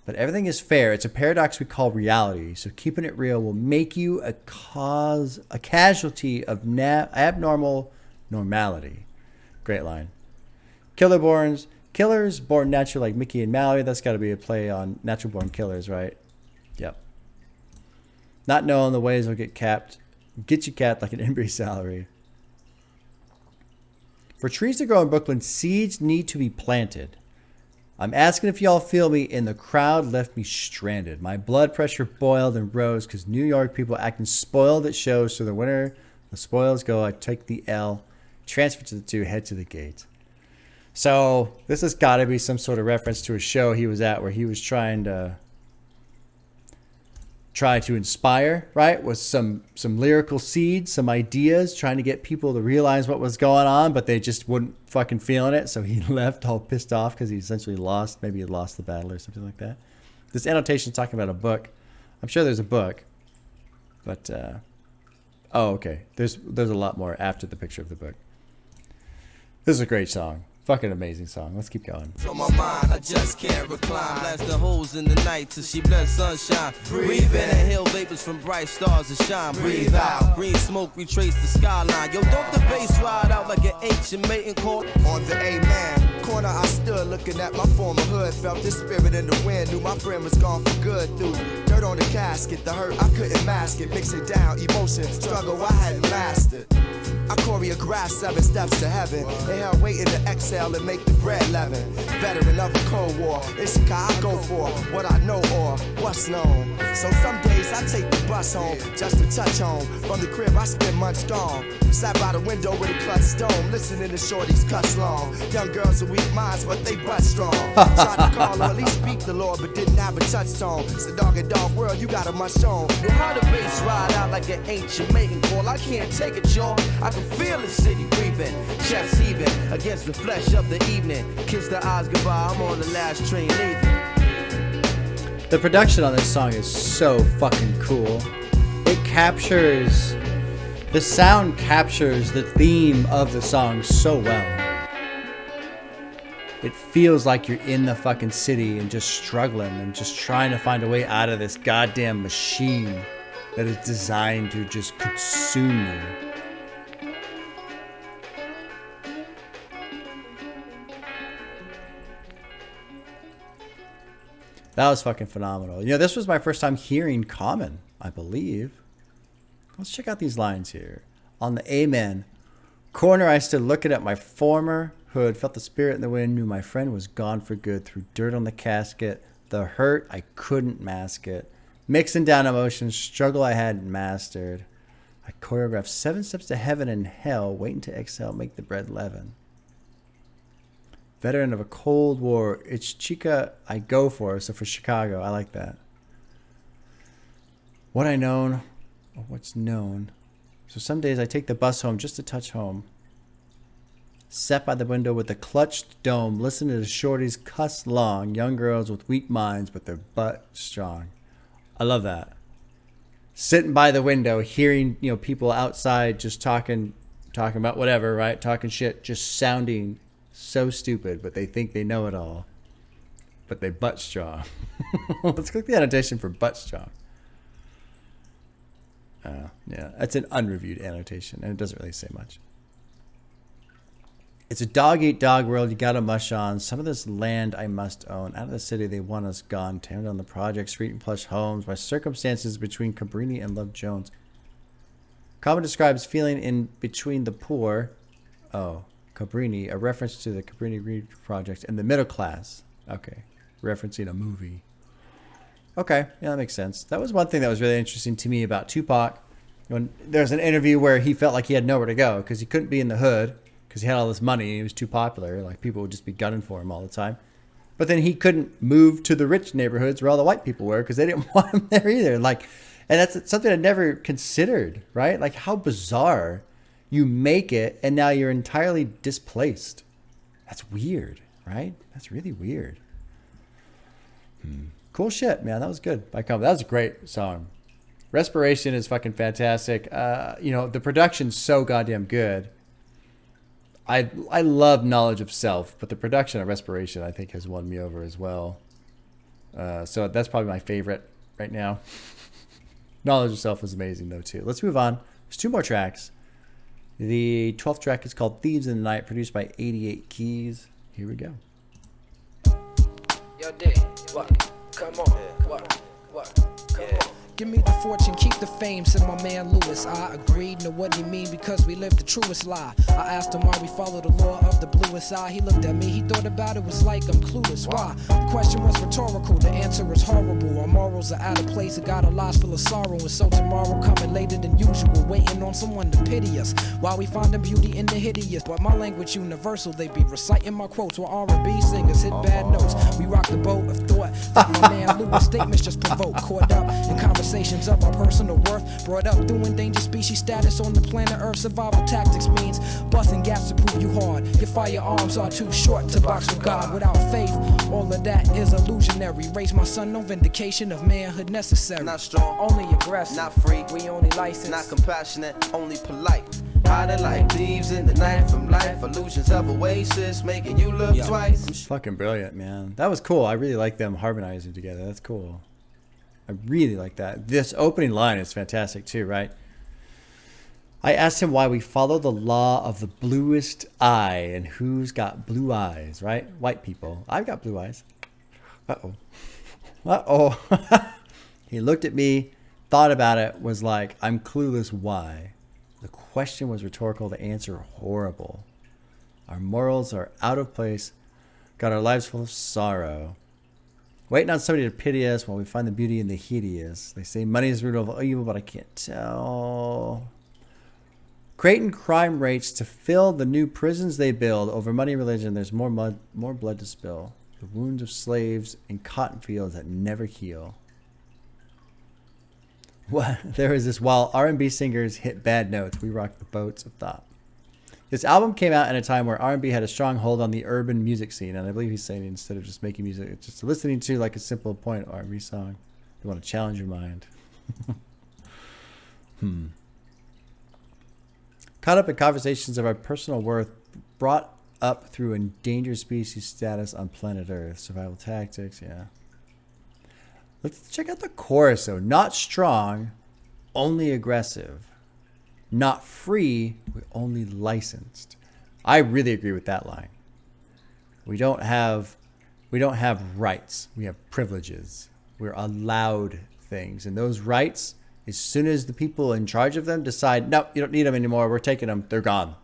But everything is fair. It's a paradox we call reality. So keeping it real will make you a casualty of abnormal normality. Great line. Killers born natural like Mickey and Mallory. That's got to be a play on natural born killers, right? Yep. Not knowing the ways will get you capped like an Embry salary. For trees to grow in Brooklyn, seeds need to be planted. I'm asking if y'all feel me, and the crowd left me stranded. My blood pressure boiled and rose because New York people acting spoiled at shows. So the winner, the spoils go. I take the L, transfer to the 2, head to the gate. So this has got to be some sort of reference to a show he was at where he was trying to inspire, right? With some lyrical seeds, some ideas, trying to get people to realize what was going on, but they just wouldn't fucking feeling it. So he left all pissed off because he essentially lost. Maybe he lost the battle or something like that. This annotation is talking about a book. I'm sure there's a book, but oh, okay. There's a lot more after the picture of the book. This is a great song. Fucking amazing song. Let's keep going. From my mind, I just can't recline. Blast the holes in the night till she blends sunshine. Breathe in, inhale vapors from bright stars that shine. Breathe out, green smoke retrace the skyline. Yo, don't the bass ride out like an ancient mating call? On the A-man corner, I stood looking at my former hood. Felt the spirit in the wind, knew my friend was gone for good. Through dirt on the casket, the hurt I couldn't mask it. Mixing down emotion, struggle I hadn't mastered. I choreographed 7 steps to heaven. Inhale, waiting to exhale and make the bread leaven. Veteran of the Cold War, it's I go for what I know or what's known. So some days I take the bus home just to touch home. From the crib I spend months gone. Sat by the window with a clutch stone, listening to shorties cuss long. Young girls with weak minds, but they butt strong. Tried to call or at least speak the Lord, but didn't have a touchstone. It's a dog and dog world, you got a much on. Know how the bass ride out like an ancient mating call. I can't take it, y'all. I can feel the city breathing, chest heaving against the flesh of the evening. Kiss the eyes goodbye, I'm on the last train leaving. The production on this song is so fucking cool. It captures, the sound captures the theme of the song so well. It feels like you're in the fucking city and just struggling and just trying to find a way out of this goddamn machine that is designed to just consume you. That was fucking phenomenal. You know, this was my first time hearing Common, I believe. Let's check out these lines here. On the Amen corner, I stood looking at my former hood, felt the spirit in the wind, knew my friend was gone for good, threw dirt on the casket, the hurt, I couldn't mask it. Mixing down emotions, struggle I hadn't mastered. I choreographed 7 steps to heaven and hell, waiting to exhale, make the bread leaven. Veteran of a Cold War, it's Chica I go for, so for Chicago, I like that. What I known, or what's known. So some days I take the bus home just to touch home. Sat by the window with a clutched dome, listen to the shorties cuss long, young girls with weak minds, but their butt strong. I love that. Sitting by the window, hearing, you know, people outside just talking about whatever, right? Talking shit, just sounding so stupid, but they think they know it all. But they butt strong. Let's click the annotation for butt strong. Yeah, that's an unreviewed annotation, and it doesn't really say much. It's a dog-eat-dog world, you gotta mush on. Some of this land I must own. Out of the city, they want us gone. Tearing down the project, street and plush homes. My circumstances between Cabrini and Love Jones. Common describes feeling in between the poor. Oh, Cabrini, a reference to the Cabrini Green Project and the middle class. Okay, referencing a movie. Okay, yeah, that makes sense. That was one thing that was really interesting to me about Tupac. When there's an interview where he felt like he had nowhere to go because he couldn't be in the hood because he had all this money and he was too popular. Like, people would just be gunning for him all the time. But then he couldn't move to the rich neighborhoods where all the white people were because they didn't want him there either. Like, and that's something I never considered, right? Like, how bizarre. You make it and now you're entirely displaced. That's weird, right? That's really weird. Cool shit, man. That was good by Conway. That was a great song. Respiration is fucking fantastic. You know, the production's so goddamn good. I love Knowledge of Self, but the production of Respiration, I think, has won me over as well. So that's probably my favorite right now. Knowledge of Self is amazing, though, too. Let's move on. There's 2 more tracks. The 12th track is called Thieves in the Night, produced by 88 Keys. Here we go. Yo, D, what? Come on. What? Come on. Give me the fortune, keep the fame, said my man Lewis. I agreed, know what he mean, because we live the truest lie. I asked him why we follow the law of the bluest eye. He looked at me, he thought about it, was like I'm clueless. Why? The question was rhetorical, the answer is horrible. Our morals are out of place, it got our lives full of sorrow. And so tomorrow coming later than usual, waiting on someone to pity us, while we find the beauty in the hideous. But my language universal, they be reciting my quotes, while R&B singers hit bad notes. We rock the boat of thought that my man Lewis statements just provoke. Caught up in conversations of our personal worth, brought up through endangered species status on the planet Earth. Survival tactics means busting gaps to prove you hard. Your firearms are too short to box with God. Without faith, all of that is illusionary. Raise my son, no vindication of manhood necessary. Not strong, only aggressive, not free, we only licensed, not compassionate, only polite. Hiding like thieves in the night from life. Illusions of oasis, making you look twice. Fucking brilliant, man. That was cool. I really like them harmonizing together. That's cool. I really like that. This opening line is fantastic too, right? I asked him why we follow the law of the bluest eye, and who's got blue eyes, right? White people. I've got blue eyes. Uh-oh. Uh-oh. He looked at me, thought about it, was like, I'm clueless why. The question was rhetorical, the answer horrible. Our morals are out of place, got our lives full of sorrow. Waiting on somebody to pity us while we find the beauty in the hideous. They say money is the root of all evil, but I can't tell. Creating crime rates to fill the new prisons they build over money and religion. There's more blood to spill. The wounds of slaves in cotton fields that never heal. What? There is this, while R&B singers hit bad notes, we rock the boats of thought. This album came out at a time where R&B had a strong hold on the urban music scene, and I believe he's saying instead of just making music, it's just listening to like a simple point R&B song. You want to challenge your mind. Caught up in conversations of our personal worth, brought up through endangered species status on planet Earth, survival tactics, yeah. Let's check out the chorus though. Not strong, only aggressive. Not free, we're only licensed. I really agree with that line. We don't have rights. We have privileges. We're allowed things. And those rights, as soon as the people in charge of them decide, no, you don't need them anymore, we're taking them, they're gone.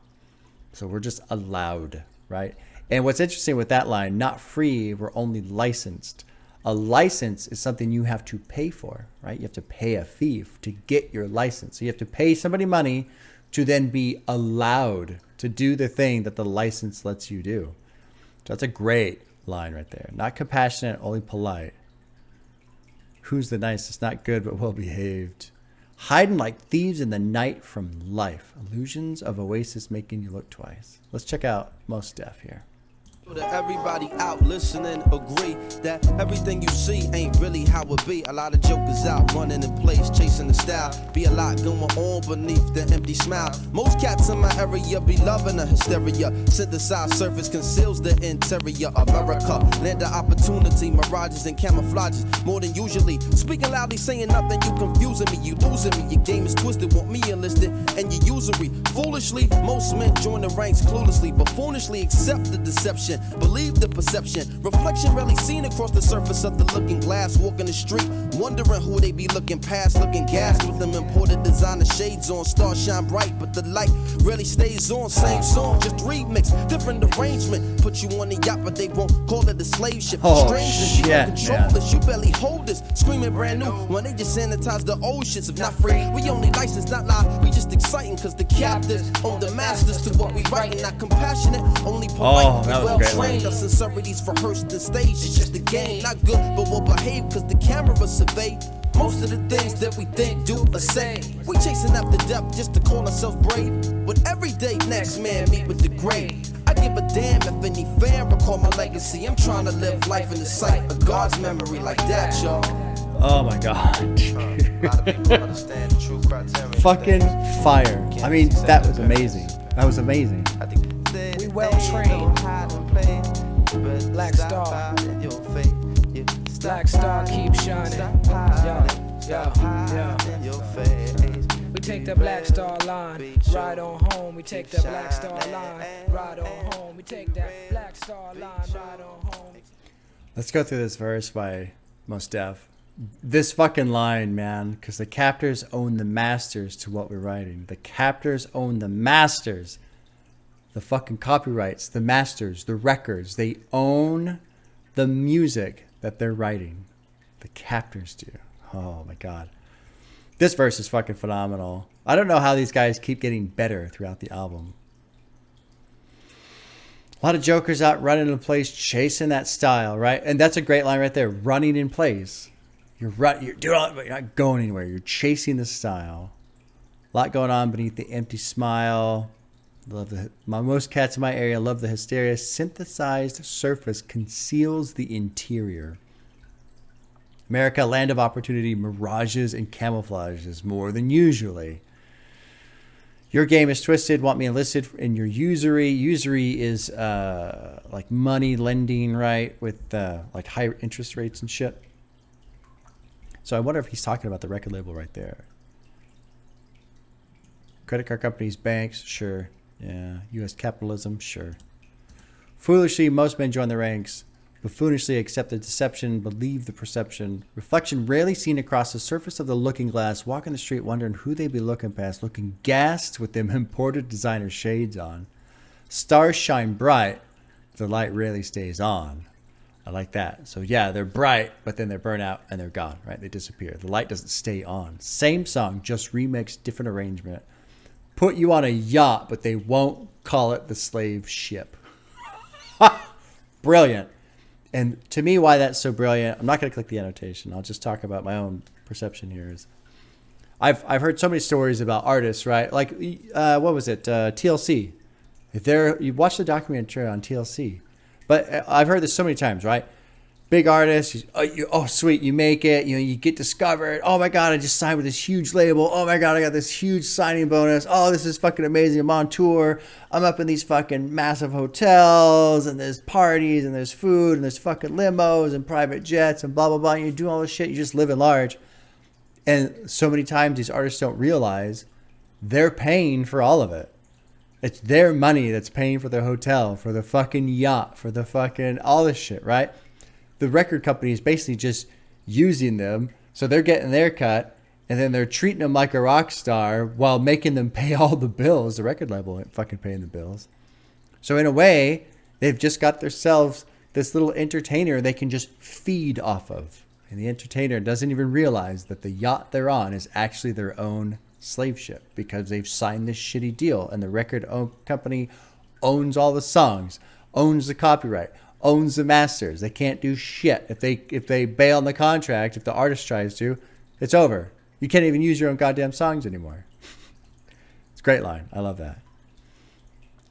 So we're just allowed, right? And what's interesting with that line, not free, we're only licensed. A license is something you have to pay for, right? You have to pay a fee to get your license. So you have to pay somebody money to then be allowed to do the thing that the license lets you do. So that's a great line right there. Not compassionate, only polite. Who's the nicest? Not good, but well behaved. Hiding like thieves in the night from life. Illusions of oasis making you look twice. Let's check out Mos Def here. That everybody out listening agree that everything you see ain't really how it be. A lot of jokers out running in place, chasing the style. Be a lot going on beneath the empty smile. Most cats in my area be loving the hysteria. Synthesized surface conceals the interior. America, land of opportunity, mirages and camouflages more than usually. Speaking loudly, saying nothing, you confusing me, you losing me. Your game is twisted, want me enlisted, and you usury. Foolishly, most men join the ranks cluelessly, but foolishly accept the deception. Believe the perception, reflection rarely seen across the surface of the looking glass. Walking the street, wondering who they be looking past, looking gas with them imported designer shades on. Stars shine bright, but the light rarely stays on. Same song, just remix, different arrangement. Put you on the yacht, but they won't call it a slave ship. Strangers, you don't control this, you barely hold this. Screaming brand new when they just sanitize the old shits. If not free, we only license, not lie. We just exciting, cause the captives own the masters to what we writing. Not compassionate, only polite. Well trained, our sincerities rehearsed the stage. It's just a game, not good, but we'll behave cause the camera survey most of the things that we think, do, or say. We chasing after depth just to call ourselves brave. With every day, next man meet with the grave. I give a damn if any fan recall my legacy. I'm trying to live life in the sight of God's memory like that, y'all. Oh my God. Fucking fire. I mean, that was amazing. That was amazing. We well trained. Black Star. Black Star keep shining. We take the Black Star line, ride on home. We take the Black Star line, ride on home. We take that Black Star line, ride on home. Let's go through this verse by Mos Def. This fucking line, man, because the captors own the masters to what we're writing. The captors own the masters. The fucking copyrights, the masters, the records. They own the music that they're writing. The captors do. Oh my God. This verse is fucking phenomenal. I don't know how these guys keep getting better throughout the album. A lot of jokers out running in place, chasing that style, right? And that's a great line right there. Running in place. You're doing all, but you're not going anywhere. You're chasing the style. A lot going on beneath the empty smile. Most cats in my area love the hysteria. Synthesized surface conceals the interior. America, land of opportunity, mirages and camouflages more than usually. Your game is twisted, want me enlisted in your usury. Usury is like money lending, right? With like higher interest rates and shit. So I wonder if he's talking about the record label right there. Credit card companies, banks, sure. Yeah. U.S. capitalism, sure. Foolishly, most men join the ranks. Buffoonishly accept the deception, believe the perception. Reflection rarely seen across the surface of the looking glass. Walking the street wondering who they be looking past. Looking gassed with them imported designer shades on. Stars shine bright. The light rarely stays on. I like that. So yeah, they're bright, but then they're burnt out and they're gone, right? They disappear. The light doesn't stay on. Same song, just remixed, different arrangement. Put you on a yacht, but they won't call it the slave ship. Brilliant. And to me, why that's so brilliant, I'm not going to click the annotation. I'll just talk about my own perception here. Is I've heard so many stories about artists, right? Like, what was it? TLC. You watch the documentary on TLC. But I've heard this so many times, right? Big artist, oh sweet, you make it, you get discovered. Oh my God, I just signed with this huge label. Oh my God, I got this huge signing bonus. Oh, this is fucking amazing. I'm on tour. I'm up in these fucking massive hotels, and there's parties, and there's food, and there's fucking limos and private jets and blah blah blah. And you're doing all this shit. You just live in large. And so many times these artists don't realize they're paying for all of it. It's their money that's paying for their hotel, for the fucking yacht, for the fucking all this shit, right? The record company is basically just using them, so they're getting their cut, and then they're treating them like a rock star while making them pay all the bills. The record label ain't fucking paying the bills. So in a way, they've just got themselves this little entertainer they can just feed off of. And the entertainer doesn't even realize that the yacht they're on is actually their own slave ship because they've signed this shitty deal, and the record company owns all the songs, owns the copyright, owns the masters. They can't do shit. If they bail on the contract, if the artist tries to, it's over. You can't even use your own goddamn songs anymore. It's a great line. I love that.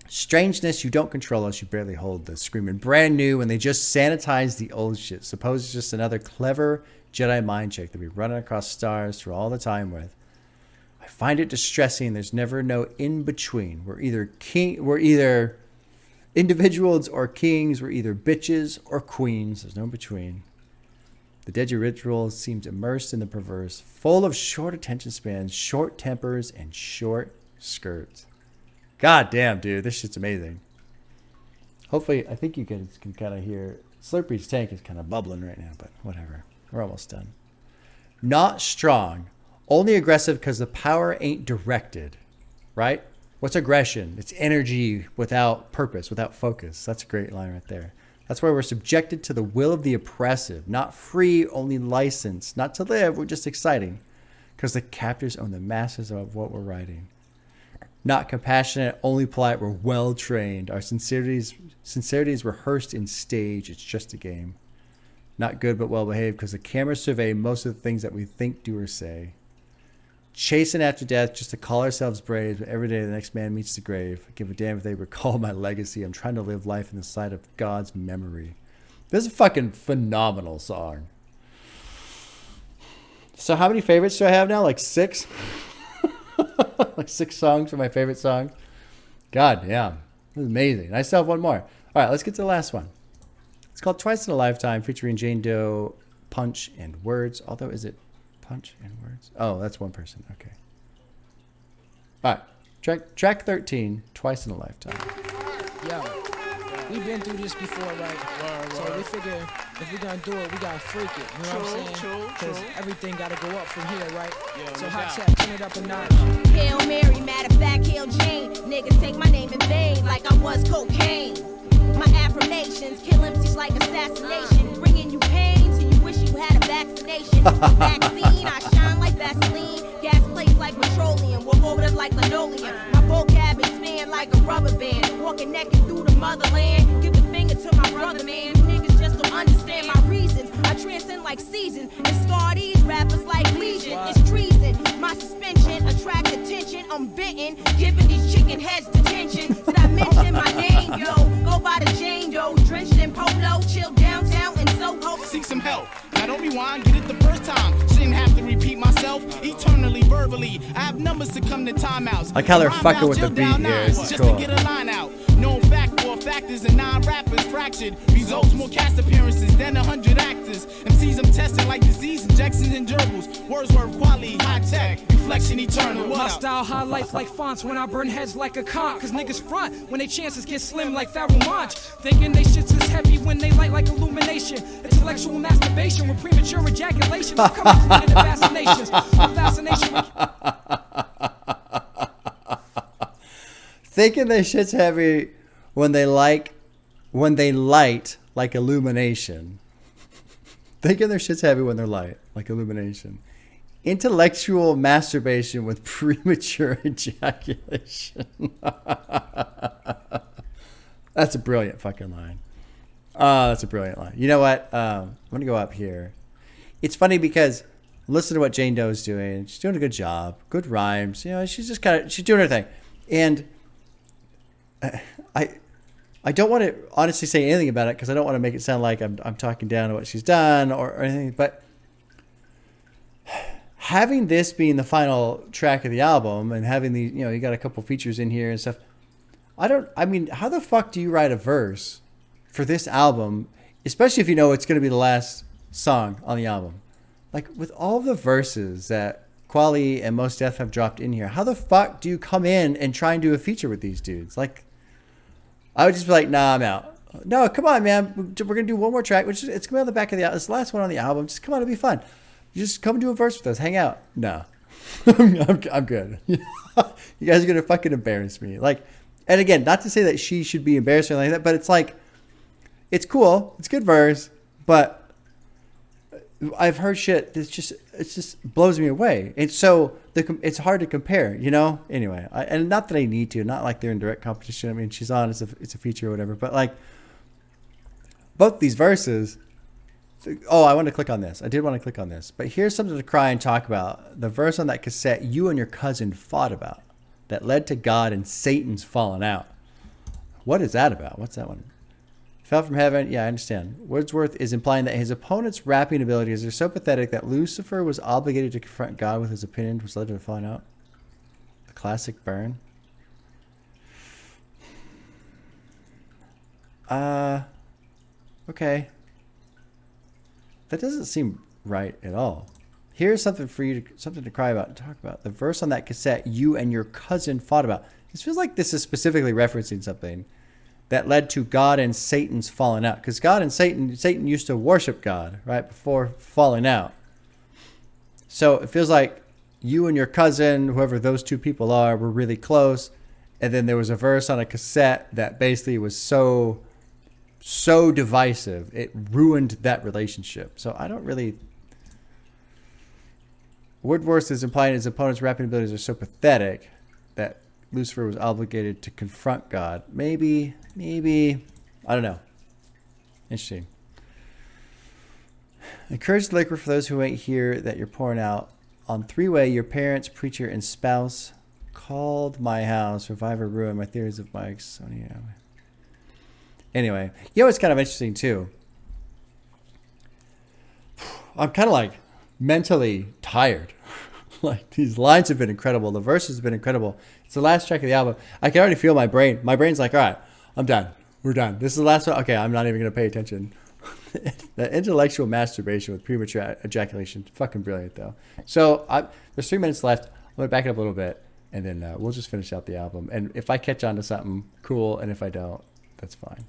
Strangeness, you don't control us, you barely hold the screaming brand new, and they just sanitize the old shit. Suppose it's just another clever Jedi mind trick that we running across stars for all the time with. I find it distressing. There's never no in between. We're either individuals or kings. We're either bitches or queens. There's no between. The deadly ritual seems immersed in the perverse, full of short attention spans, short tempers, and short skirts. God damn, dude, this shit's amazing. Hopefully, I think you guys can kind of hear Slurpee's tank is kind of bubbling right now, but whatever. We're almost done. Not strong. Only aggressive because the power ain't directed, right? What's aggression? It's energy without purpose, without focus. That's a great line right there. That's why we're subjected to the will of the oppressive. Not free, only licensed. Not to live, we're just exciting. Because the captors own the masses of what we're writing. Not compassionate, only polite, we're well trained. Our sincerity is rehearsed in stage. It's just a game. Not good but well behaved because the cameras survey most of the things that we think, do, or say. Chasing after death just to call ourselves brave, but every day the next man meets the grave. I give a damn if they recall my legacy. I'm trying to live life in the sight of God's memory. This is a fucking phenomenal song. So how many favorites do I have now? Like 6? Like 6 songs are my favorite songs. God damn. This is amazing. I still have one more. All right, let's get to the last one. It's called Twice in a Lifetime, featuring Jane Doe, Punch, and Words. Although, is it Punch and Words? Oh, that's one person. Okay. All right. Track 13, Twice in a Lifetime. Yo. we've been through this before, right? So we figure if we're gonna do it, we gotta freak it. You know what I'm saying? Because everything gotta go up from here, right? So hot tap, turn it up a notch. Hail Mary, matter of fact, Hail Jane. Niggas take my name in vain like I was cocaine. My affirmations kill MCs like assassination. Bringing you pain till you wish you had a vaccination. Vaccine, I shine like Vaseline. Gas plates like petroleum. Walk over them like linoleum. My vocab expand like a rubber band. Walking naked through the motherland. Give the finger to my brother, man. You niggas just don't understand my reasons. I transcend like seasons. And scar these rappers like Legion. It's treason. My suspension attract attention. I'm bitten. Giving these chicken heads detention. Did I mention my name, yo? Go by the Jane Doe. Drenched in polo. Chill downtown in Soho. Seek some help. Not only rewind, get it the first time. Shouldn't have to repeat myself eternally, verbally. I have numbers to come to timeouts. Like how they're fucking with the beat here. It's just cool. to get a line out. Known fact for factors and 9 rappers fractured. Results more cast appearances than 100 actors. MCs I'm testing like disease injections and gerbils. Wordsworth quality, high tech, reflection eternal. My style highlights like fonts when I burn heads like a conch. Cause niggas front when they chances get slim like Pharaoh Monch. Thinking they shits is heavy when they light like illumination. Intellectual masturbation with premature ejaculation. I'm coming to the fascinations. Fascination. Thinking they shit's heavy when they light like illumination. Thinking their shit's heavy when they're light like illumination. Intellectual masturbation with premature ejaculation. That's a brilliant fucking line. That's a brilliant line. You know what? I'm gonna go up here. It's funny because listen to what Jane Doe's doing. She's doing a good job. Good rhymes. You know, she's just she's doing her thing. And I don't want to honestly say anything about it because I don't want to make it sound like I'm talking down to what she's done or anything. But having this being the final track of the album and having the, you know, you got a couple features in here and stuff. I mean, how the fuck do you write a verse for this album, especially if you know it's going to be the last song on the album? Like with all the verses that Quali and Mos Def have dropped in here, how the fuck do you come in and try and do a feature with these dudes? Like, I would just be like, nah, I'm out. No, come on, man. We're going to do one more track, which is, it's going to be on the back of the album. It's the last one on the album. Just come on, it'll be fun. You just come and do a verse with us. Hang out. No. I'm good. You guys are going to fucking embarrass me. Like, and again, not to say that she should be embarrassed or anything like that, but it's like, it's cool. It's a good verse, but I've heard shit that's just, it just blows me away. And so it's hard to compare, you know? Anyway, and not that I need to, not like they're in direct competition. I mean, she's on, it's a feature or whatever, but like both these verses, oh, I want to click on this. I did want to click on this, but here's something to cry and talk about. The verse on that cassette you and your cousin fought about that led to God and Satan's falling out. What is that about? What's that one? Fell from heaven. Yeah, I understand. Wordsworth is implying that his opponent's rapping abilities are so pathetic that Lucifer was obligated to confront God with his opinion, which led to the falling out. A classic burn. Okay. That doesn't seem right at all. Here's something for you something to cry about and talk about. The verse on that cassette you and your cousin fought about. This feels like this is specifically referencing something that led to God and Satan's falling out. Because God and Satan used to worship God, right, before falling out. So it feels like you and your cousin, whoever those two people are, were really close. And then there was a verse on a cassette that basically was so divisive. It ruined that relationship. So I don't really... Wordsworth is implying his opponent's rapping abilities are so pathetic that Lucifer was obligated to confront God. Maybe, I don't know. Interesting. Encourage the liquor for those who ain't here that you're pouring out. On three-way, your parents, preacher, and spouse called my house. Reviver ruined my theories of Mike's. Anyway, you know what's kind of interesting too? I'm kind of like mentally tired. Like these lines have been incredible. The verses have been incredible. It's the last track of the album. I can already feel my brain. My brain's like, all right, I'm done. We're done. This is the last one. Okay, I'm not even going to pay attention. The intellectual masturbation with premature ejaculation. Fucking brilliant, though. So there's 3 minutes left. I'm going to back it up a little bit, and then we'll just finish out the album. And if I catch on to something, cool. And if I don't, that's fine.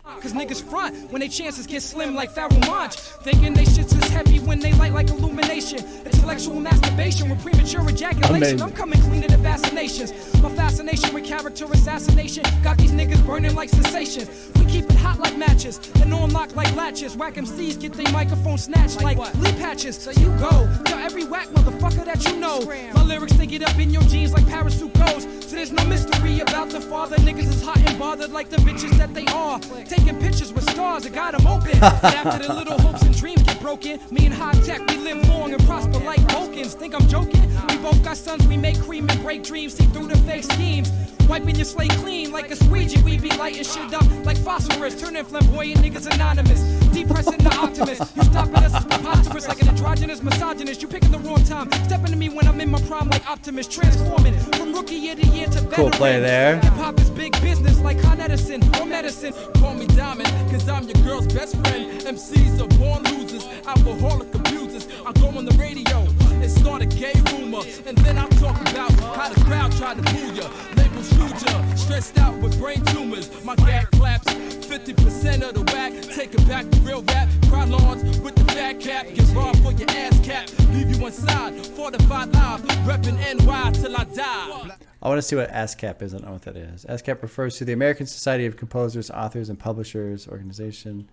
Cause niggas front when they chances get slim like Pharaoh Monch. Thinking they shits is heavy when they light like illumination. Intellectual masturbation with premature ejaculation. I'm coming cleaner than vaccinations. My fascination with character assassination got these niggas burning like sensation. We keep it hot like matches and on lock like latches. Whack MCs get their microphone snatched like Lee patches. So you go tell every whack motherfucker that you know. My lyrics they get up in your jeans like parachute goes. So there's no mystery about the father. Niggas is hot and bothered like the bitches that they are. Taking pictures with stars, I got them open. But after the little hopes and dreams get broken, me and high tech, we live long and prosper like Vulcans. Think I'm joking? We both got sons, we make cream and break dreams. See through the fake schemes. Wiping your slate clean like a squeegee. We be lighting shit up like phosphorus. Turning flamboyant niggas anonymous. Depressing the optimist. You stopping us is preposterous like an androgynous misogynist. You picking the wrong time. Stepping to me when I'm in my prime like Optimus. Transforming from rookie year to year to veteran. Cool play there. Hip hop is big business like Con Edison or medicine. Call me Diamond, cause I'm your girl's best friend. MCs are born losers, alcoholic abusers. I go on the radio and start a gay rumor. And then I talk about how the crowd tried to boo ya. Labels shoot ya, stressed out with brain tumors. My gag claps, 50% of the whack. Take it back to real rap. Cry lawns with the fat cap. Get robbed for your ass cap. Leave you inside, fortified live. Reppin' NY till I die. I want to see what ASCAP is. I don't know what that is. ASCAP refers to the American Society of Composers, Authors, and Publishers organization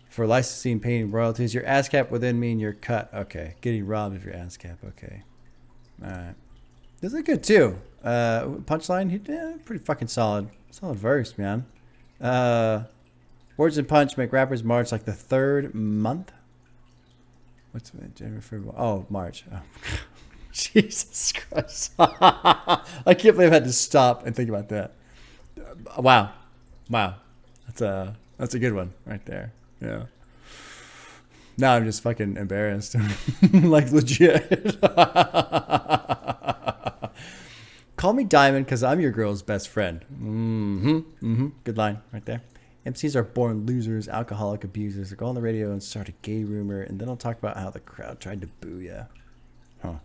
for licensing, paying royalties. Your ASCAP would then mean you're cut. Okay. Getting robbed of your ASCAP. Okay. All right. This is good, too. Punchline, pretty fucking solid. Solid verse, man. Words and Punch make rappers march like the third month. What's January, February? Oh, March. Oh. Jesus Christ. I can't believe I had to stop and think about that. Wow. That's a good one right there. Yeah. Now I'm just fucking embarrassed. Like legit. Call me Diamond because I'm your girl's best friend. Good line right there. MCs are born losers, alcoholic abusers. They go on the radio and start a gay rumor, and then I'll talk about how the crowd tried to boo ya. Huh.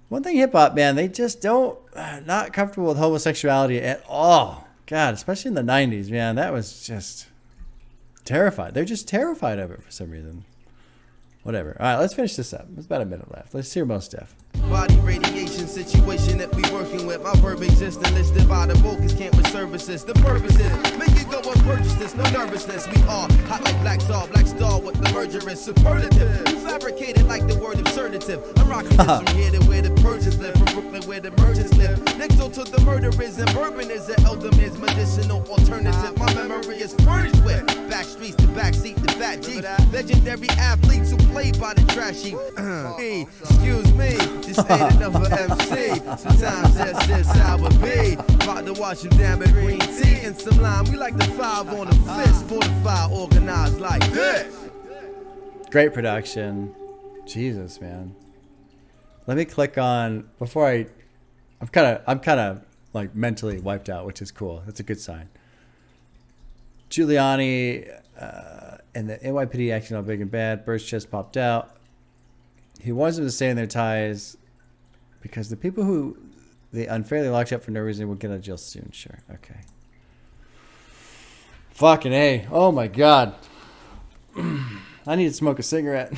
One thing hip-hop, man, they just don't, not comfortable with homosexuality at all. God, especially in the 90s, man, that was just terrified. They're just terrified of it for some reason. Whatever. All right, let's finish this up. There's about a minute left. Let's hear Mos Def. Body radiation situation that we working with. My verb exists and listed by the vocals, can't with services. The purpose is make it go and purchase this. No nervousness. We are hot like Black Star with the merger is superlative. You fabricated like the word absurdative. I'm rocking this from here to where the Persians live, from Brooklyn where the merchants live. Next door to the murderers and bourbon is an elder man's medicinal alternative. My memory is furnished with back streets, the backseat, the fat Jeep. Legendary athletes who play by the trash heap. Excuse me. This ain't enough for MC. Sometimes that's just how it be. About to wash them down with green tea and some lime. We like the five on the fist. Fortified, organized like this. Great production. Jesus, man. Let me click on before I'm kind of like mentally wiped out, which is cool. That's a good sign. Giuliani and the NYPD acting all big and bad. Bird's chest popped out. He wants them to stay in their ties because the people who they unfairly locked up for no reason will get out of jail soon. Sure. Okay. Fucking A. Oh my God. I need to smoke a cigarette.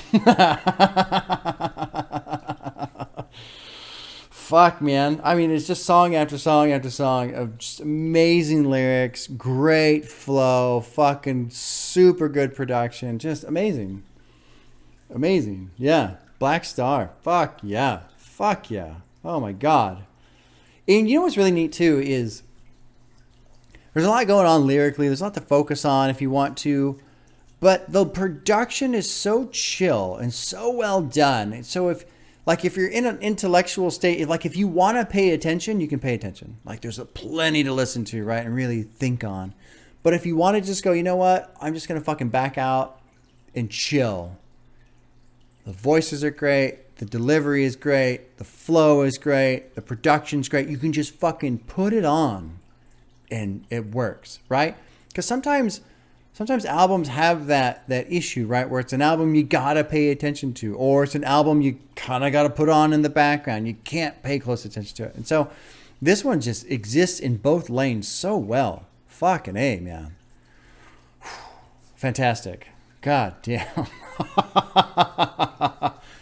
Fuck, man. I mean, it's just song after song after song of just amazing lyrics, great flow, fucking super good production. Just amazing. Amazing. Yeah. Black Star. Fuck yeah. Fuck yeah. Oh my God. And you know what's really neat too is there's a lot going on lyrically. There's a lot to focus on if you want to. But the production is so chill and so well done. And so if you're in an intellectual state, like if you want to pay attention, you can pay attention. Like there's plenty to listen to, right? And really think on. But if you want to just go, you know what? I'm just going to fucking back out and chill. The voices are great. The delivery is great. The flow is great. The production's great. You can just fucking put it on and it works, right? Because sometimes albums have that issue, right? Where it's an album you gotta pay attention to, or it's an album you kind of gotta put on in the background. You can't pay close attention to it. And so this one just exists in both lanes so well. fucking A, man. Fantastic. God damn.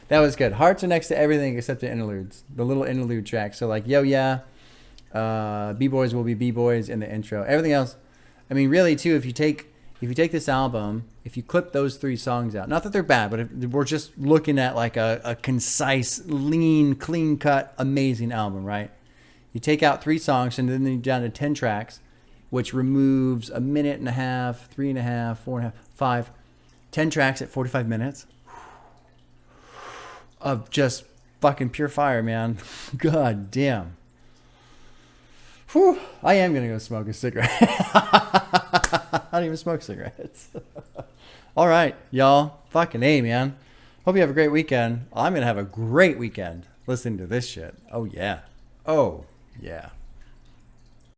That was good. Hearts are next to everything except the interludes. The little interlude tracks. So like, yo, yeah. B-Boys will be B-Boys in the intro. Everything else, I mean, really, too, if you take this album, if you clip those 3 songs out, not that they're bad, but if we're just looking at like a concise, lean, clean-cut, amazing album, right? You take out 3 songs and then you're down to 10 tracks, which removes a minute and a half, 3.5, 4.5, 5, 10 tracks at 45 minutes of just fucking pure fire, man. God damn. Whew, I am going to go smoke a cigarette. I don't even smoke cigarettes. All right, y'all. Fucking A, man. Hope you have a great weekend. I'm going to have a great weekend listening to this shit. Oh, yeah. Oh, yeah.